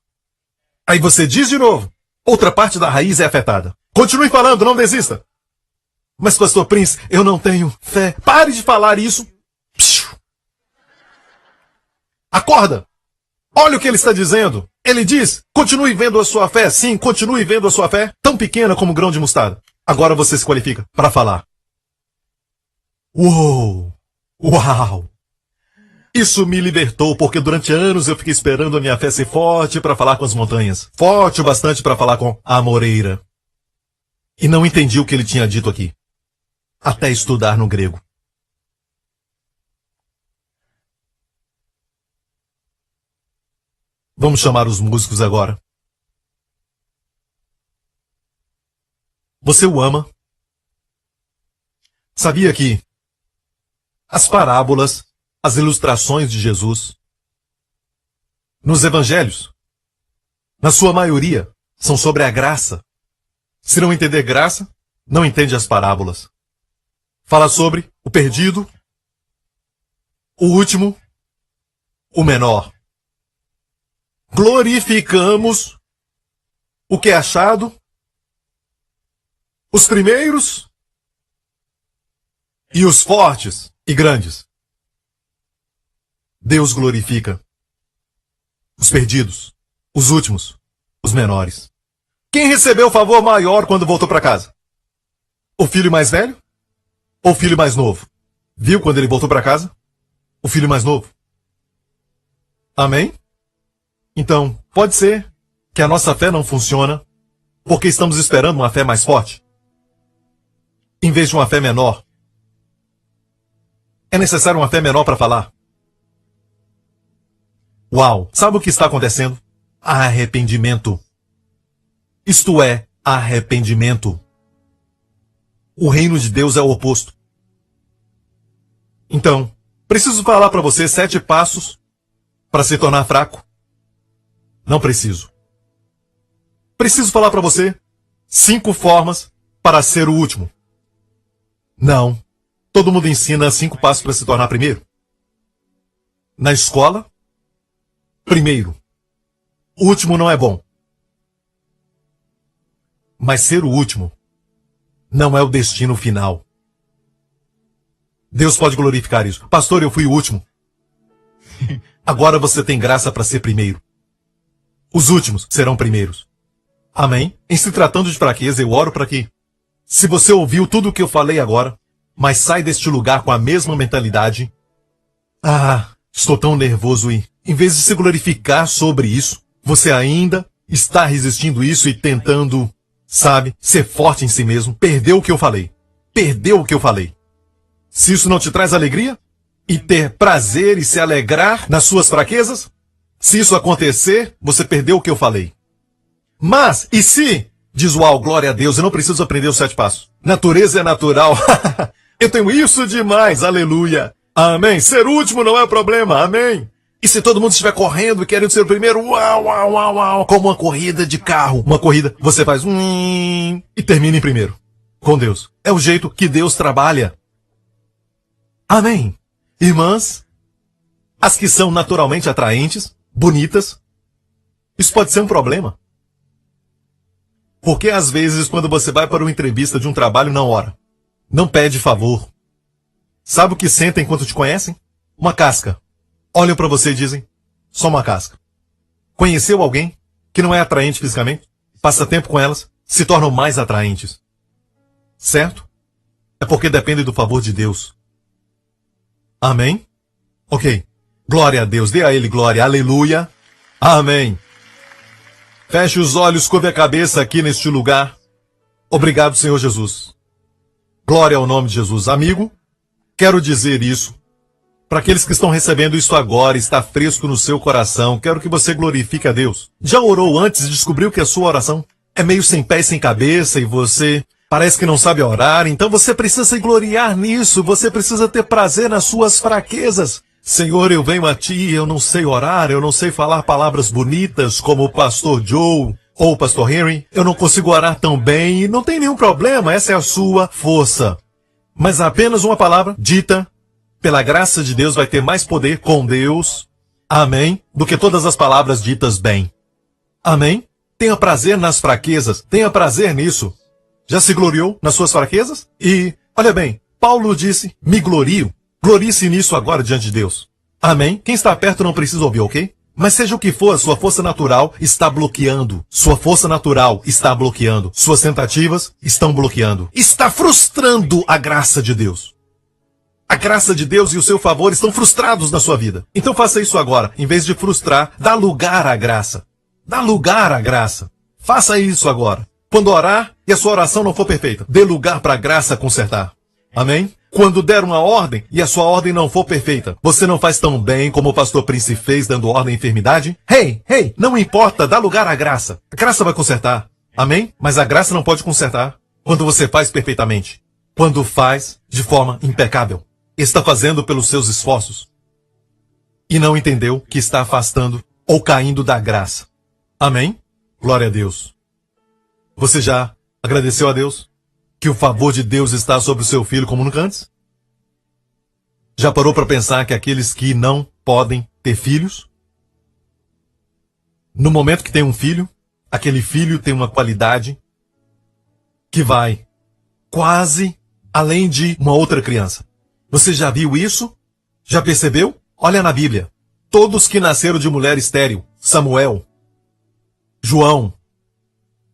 Aí você diz de novo, outra parte da raiz é afetada. Continue falando, não desista. Mas, pastor Prince, eu não tenho fé. Pare de falar isso. Acorda. Olha o que ele está dizendo. Ele diz, continue vendo a sua fé. Sim, continue vendo a sua fé, tão pequena como um grão de mostarda. Agora você se qualifica para falar. Uou! Uau! Isso me libertou, porque durante anos eu fiquei esperando a minha fé ser forte para falar com as montanhas. Forte o bastante para falar com a amoreira. E não entendi o que ele tinha dito aqui. Até estudar no grego. Vamos chamar os músicos agora. Você o ama? Sabia que as parábolas, as ilustrações de Jesus, nos evangelhos, na sua maioria, são sobre a graça. Se não entender graça, não entende as parábolas. Fala sobre o perdido, o último, o menor. Glorificamos o que é achado, os primeiros e os fortes e grandes. Deus glorifica os perdidos, os últimos, os menores. Quem recebeu o favor maior quando voltou para casa? O filho mais velho ou o filho mais novo? Viu quando ele voltou para casa? O filho mais novo. Amém? Então, pode ser que a nossa fé não funciona porque estamos esperando uma fé mais forte, em vez de uma fé menor. É necessário uma fé menor para falar. Uau! Sabe o que está acontecendo? Arrependimento. Isto é, arrependimento. O reino de Deus é o oposto. Então, preciso falar para você 7 passos para se tornar fraco? Não preciso. Preciso falar para você 5 formas para ser o último? Não. Todo mundo ensina 5 passos para se tornar primeiro. Na escola, primeiro. O último não é bom. Mas ser o último não é o destino final. Deus pode glorificar isso. Pastor, eu fui o último. Agora você tem graça para ser primeiro. Os últimos serão primeiros. Amém? Em se tratando de fraqueza, eu oro para que, se você ouviu tudo o que eu falei agora, mas sai deste lugar com a mesma mentalidade, estou tão nervoso e, em vez de se glorificar sobre isso, você ainda está resistindo isso e tentando, sabe, ser forte em si mesmo. Perdeu o que eu falei. Perdeu o que eu falei. Se isso não te traz alegria, e ter prazer e se alegrar nas suas fraquezas, se isso acontecer, você perdeu o que eu falei. Mas, e se, diz uau, glória a Deus, eu não preciso aprender os 7 passos. Natureza é natural. Eu tenho isso demais, aleluia. Amém. Ser o último não é problema, amém. E se todo mundo estiver correndo e querendo ser o primeiro, uau, uau, uau, uau, como uma corrida de carro. Uma corrida, você faz e termina em primeiro. Com Deus. É o jeito que Deus trabalha. Amém. Irmãs, as que são naturalmente atraentes, bonitas, isso pode ser um problema. Porque às vezes quando você vai para uma entrevista de um trabalho, não ora. Não pede favor. Sabe o que sentem enquanto te conhecem? Uma casca. Olham para você e dizem, só uma casca. Conheceu alguém que não é atraente fisicamente? Passa tempo com elas, se tornam mais atraentes. Certo? É porque depende do favor de Deus. Amém? Ok. Glória a Deus. Dê a Ele glória. Aleluia. Amém. Feche os olhos, curve a cabeça aqui neste lugar. Obrigado, Senhor Jesus. Glória ao nome de Jesus. Amigo, quero dizer isso. Para aqueles que estão recebendo isso agora, está fresco no seu coração, quero que você glorifique a Deus. Já orou antes e descobriu que a sua oração é meio sem pé e sem cabeça e você parece que não sabe orar, então você precisa se gloriar nisso, você precisa ter prazer nas suas fraquezas. Senhor, eu venho a Ti, eu não sei orar, eu não sei falar palavras bonitas como o pastor Joe ou o pastor Henry, eu não consigo orar tão bem e não tem nenhum problema, essa é a sua força. Mas apenas uma palavra dita pela graça de Deus vai ter mais poder com Deus, amém, do que todas as palavras ditas bem. Amém? Tenha prazer nas fraquezas, tenha prazer nisso. Já se gloriou nas suas fraquezas? E, olha bem, Paulo disse, me glorio. Glorie-se nisso agora diante de Deus. Amém? Quem está perto não precisa ouvir, ok? Mas seja o que for, sua força natural está bloqueando. Sua força natural está bloqueando. Suas tentativas estão bloqueando. Está frustrando a graça de Deus. A graça de Deus e o seu favor estão frustrados na sua vida. Então faça isso agora. Em vez de frustrar, dá lugar à graça. Dá lugar à graça. Faça isso agora. Quando orar e a sua oração não for perfeita, dê lugar para a graça consertar. Amém? Quando der uma ordem e a sua ordem não for perfeita, você não faz tão bem como o pastor Prince fez dando ordem à enfermidade? Hey, não importa, dá lugar à graça. A graça vai consertar. Amém? Mas a graça não pode consertar quando você faz perfeitamente. Quando faz de forma impecável. Está fazendo pelos seus esforços. E não entendeu que está afastando ou caindo da graça. Amém? Glória a Deus. Você já agradeceu a Deus que o favor de Deus está sobre o seu filho como nunca antes? Já parou para pensar que aqueles que não podem ter filhos, no momento que tem um filho, aquele filho tem uma qualidade que vai quase além de uma outra criança. Você já viu isso? Já percebeu? Olha na Bíblia. Todos que nasceram de mulher estéril, Samuel, João,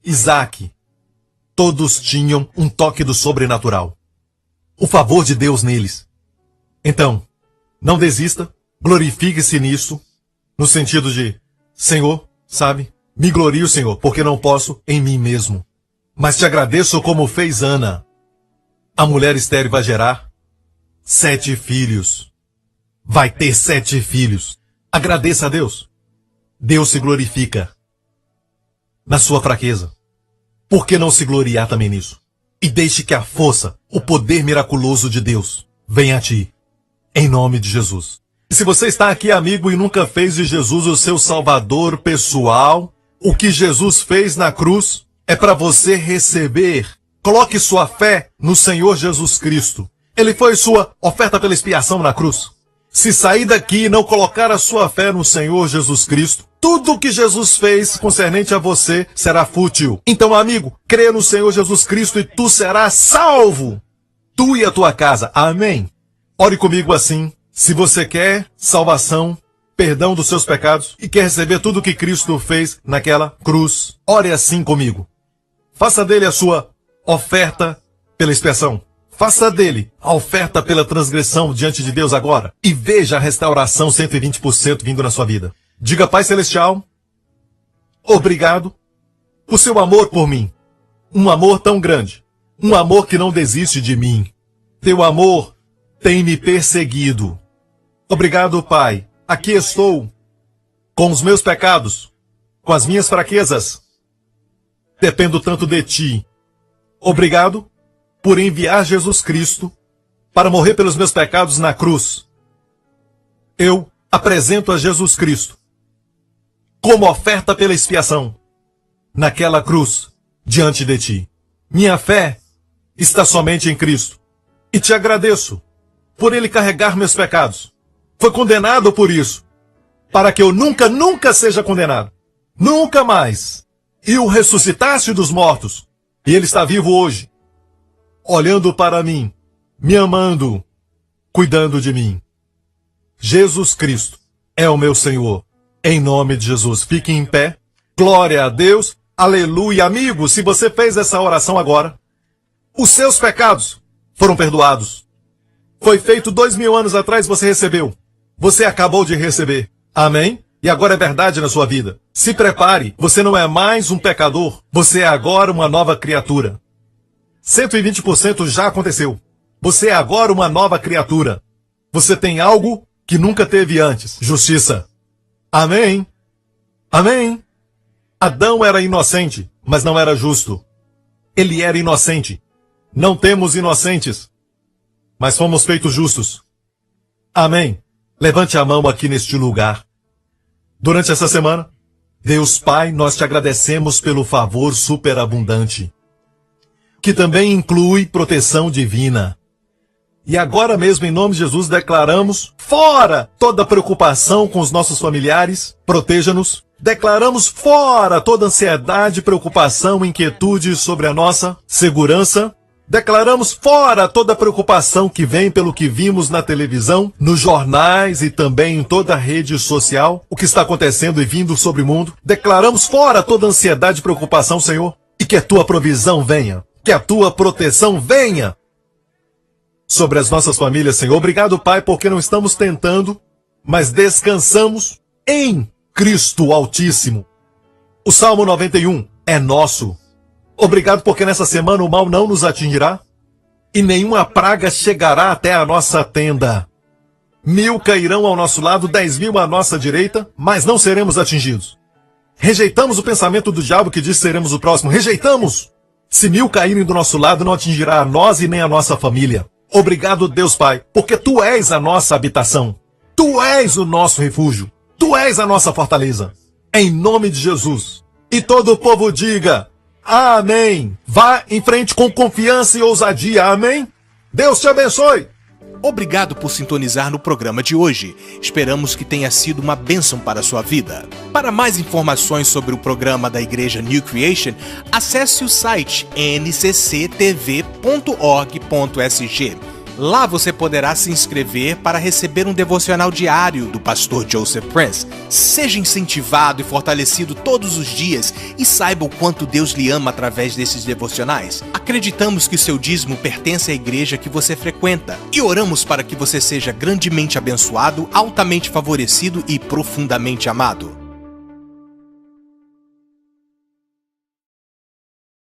Isaac, todos tinham um toque do sobrenatural. O favor de Deus neles. Então, não desista, glorifique-se nisso, no sentido de, Senhor, sabe, me glorio, Senhor, porque não posso em mim mesmo. Mas te agradeço como fez Ana. A mulher estéril vai gerar 7 filhos. Vai ter 7 filhos. Agradeça a Deus. Deus se glorifica na sua fraqueza. Por que não se gloriar também nisso? E deixe que a força, o poder miraculoso de Deus venha a ti. Em nome de Jesus. E se você está aqui, amigo, e nunca fez de Jesus o seu salvador pessoal, o que Jesus fez na cruz é para você receber. Coloque sua fé no Senhor Jesus Cristo. Ele foi sua oferta pela expiação na cruz. Se sair daqui e não colocar a sua fé no Senhor Jesus Cristo, tudo o que Jesus fez concernente a você será fútil. Então, amigo, crê no Senhor Jesus Cristo e tu serás salvo. Tu e a tua casa. Amém. Ore comigo assim. Se você quer salvação, perdão dos seus pecados e quer receber tudo o que Cristo fez naquela cruz, ore assim comigo. Faça dele a sua oferta pela expiação. Faça dele a oferta pela transgressão diante de Deus agora e veja a restauração 120% vindo na sua vida. Diga, Pai Celestial, obrigado por seu amor por mim. Um amor tão grande. Um amor que não desiste de mim. Teu amor tem me perseguido. Obrigado, Pai. Aqui estou com os meus pecados, com as minhas fraquezas. Dependo tanto de ti. Obrigado por enviar Jesus Cristo para morrer pelos meus pecados na cruz. Eu apresento a Jesus Cristo como oferta pela expiação naquela cruz diante de ti. Minha fé está somente em Cristo. E te agradeço por ele carregar meus pecados. Foi condenado por isso, para que eu nunca seja condenado. Nunca mais. E o ressuscitaste dos mortos. E ele está vivo hoje, olhando para mim, me amando, cuidando de mim. Jesus Cristo é o meu Senhor. Em nome de Jesus, fique em pé. Glória a Deus. Aleluia. Amigo, se você fez essa oração agora, os seus pecados foram perdoados. Foi feito 2000 anos atrás, você recebeu. Você acabou de receber. Amém? E agora é verdade na sua vida. Se prepare, você não é mais um pecador. Você é agora uma nova criatura. 120% já aconteceu. Você é agora uma nova criatura. Você tem algo que nunca teve antes. Justiça. Amém? Amém? Adão era inocente, mas não era justo. Ele era inocente. Não temos inocentes, mas fomos feitos justos. Amém? Levante a mão aqui neste lugar. Durante essa semana, Deus Pai, nós te agradecemos pelo favor superabundante, que também inclui proteção divina. E agora mesmo, em nome de Jesus, declaramos fora toda preocupação com os nossos familiares, proteja-nos. Declaramos fora toda ansiedade, preocupação, inquietude sobre a nossa segurança. Declaramos fora toda preocupação que vem pelo que vimos na televisão, nos jornais e também em toda a rede social, o que está acontecendo e vindo sobre o mundo. Declaramos fora toda ansiedade e preocupação, Senhor, e que a tua provisão venha, que a tua proteção venha sobre as nossas famílias, Senhor. Obrigado, Pai, porque não estamos tentando, mas descansamos em Cristo Altíssimo. O Salmo 91 é nosso. Obrigado porque nessa semana o mal não nos atingirá e nenhuma praga chegará até a nossa tenda. 1000 cairão ao nosso lado, 10.000 à nossa direita, mas não seremos atingidos. Rejeitamos o pensamento do diabo que diz que seremos o próximo. Rejeitamos! Se 1000 caírem do nosso lado, não atingirá a nós e nem a nossa família. Obrigado, Deus Pai, porque Tu és a nossa habitação. Tu és o nosso refúgio. Tu és a nossa fortaleza. Em nome de Jesus. E todo o povo diga... Amém. Vá em frente com confiança e ousadia. Amém. Deus te abençoe. Obrigado por sintonizar no programa de hoje. Esperamos que tenha sido uma bênção para a sua vida. Para mais informações sobre o programa da Igreja New Creation, acesse o site ncctv.org.sg. Lá você poderá se inscrever para receber um devocional diário do pastor Joseph Prince. Seja incentivado e fortalecido todos os dias e saiba o quanto Deus lhe ama através desses devocionais. Acreditamos que seu dízimo pertence à igreja que você frequenta e oramos para que você seja grandemente abençoado, altamente favorecido e profundamente amado.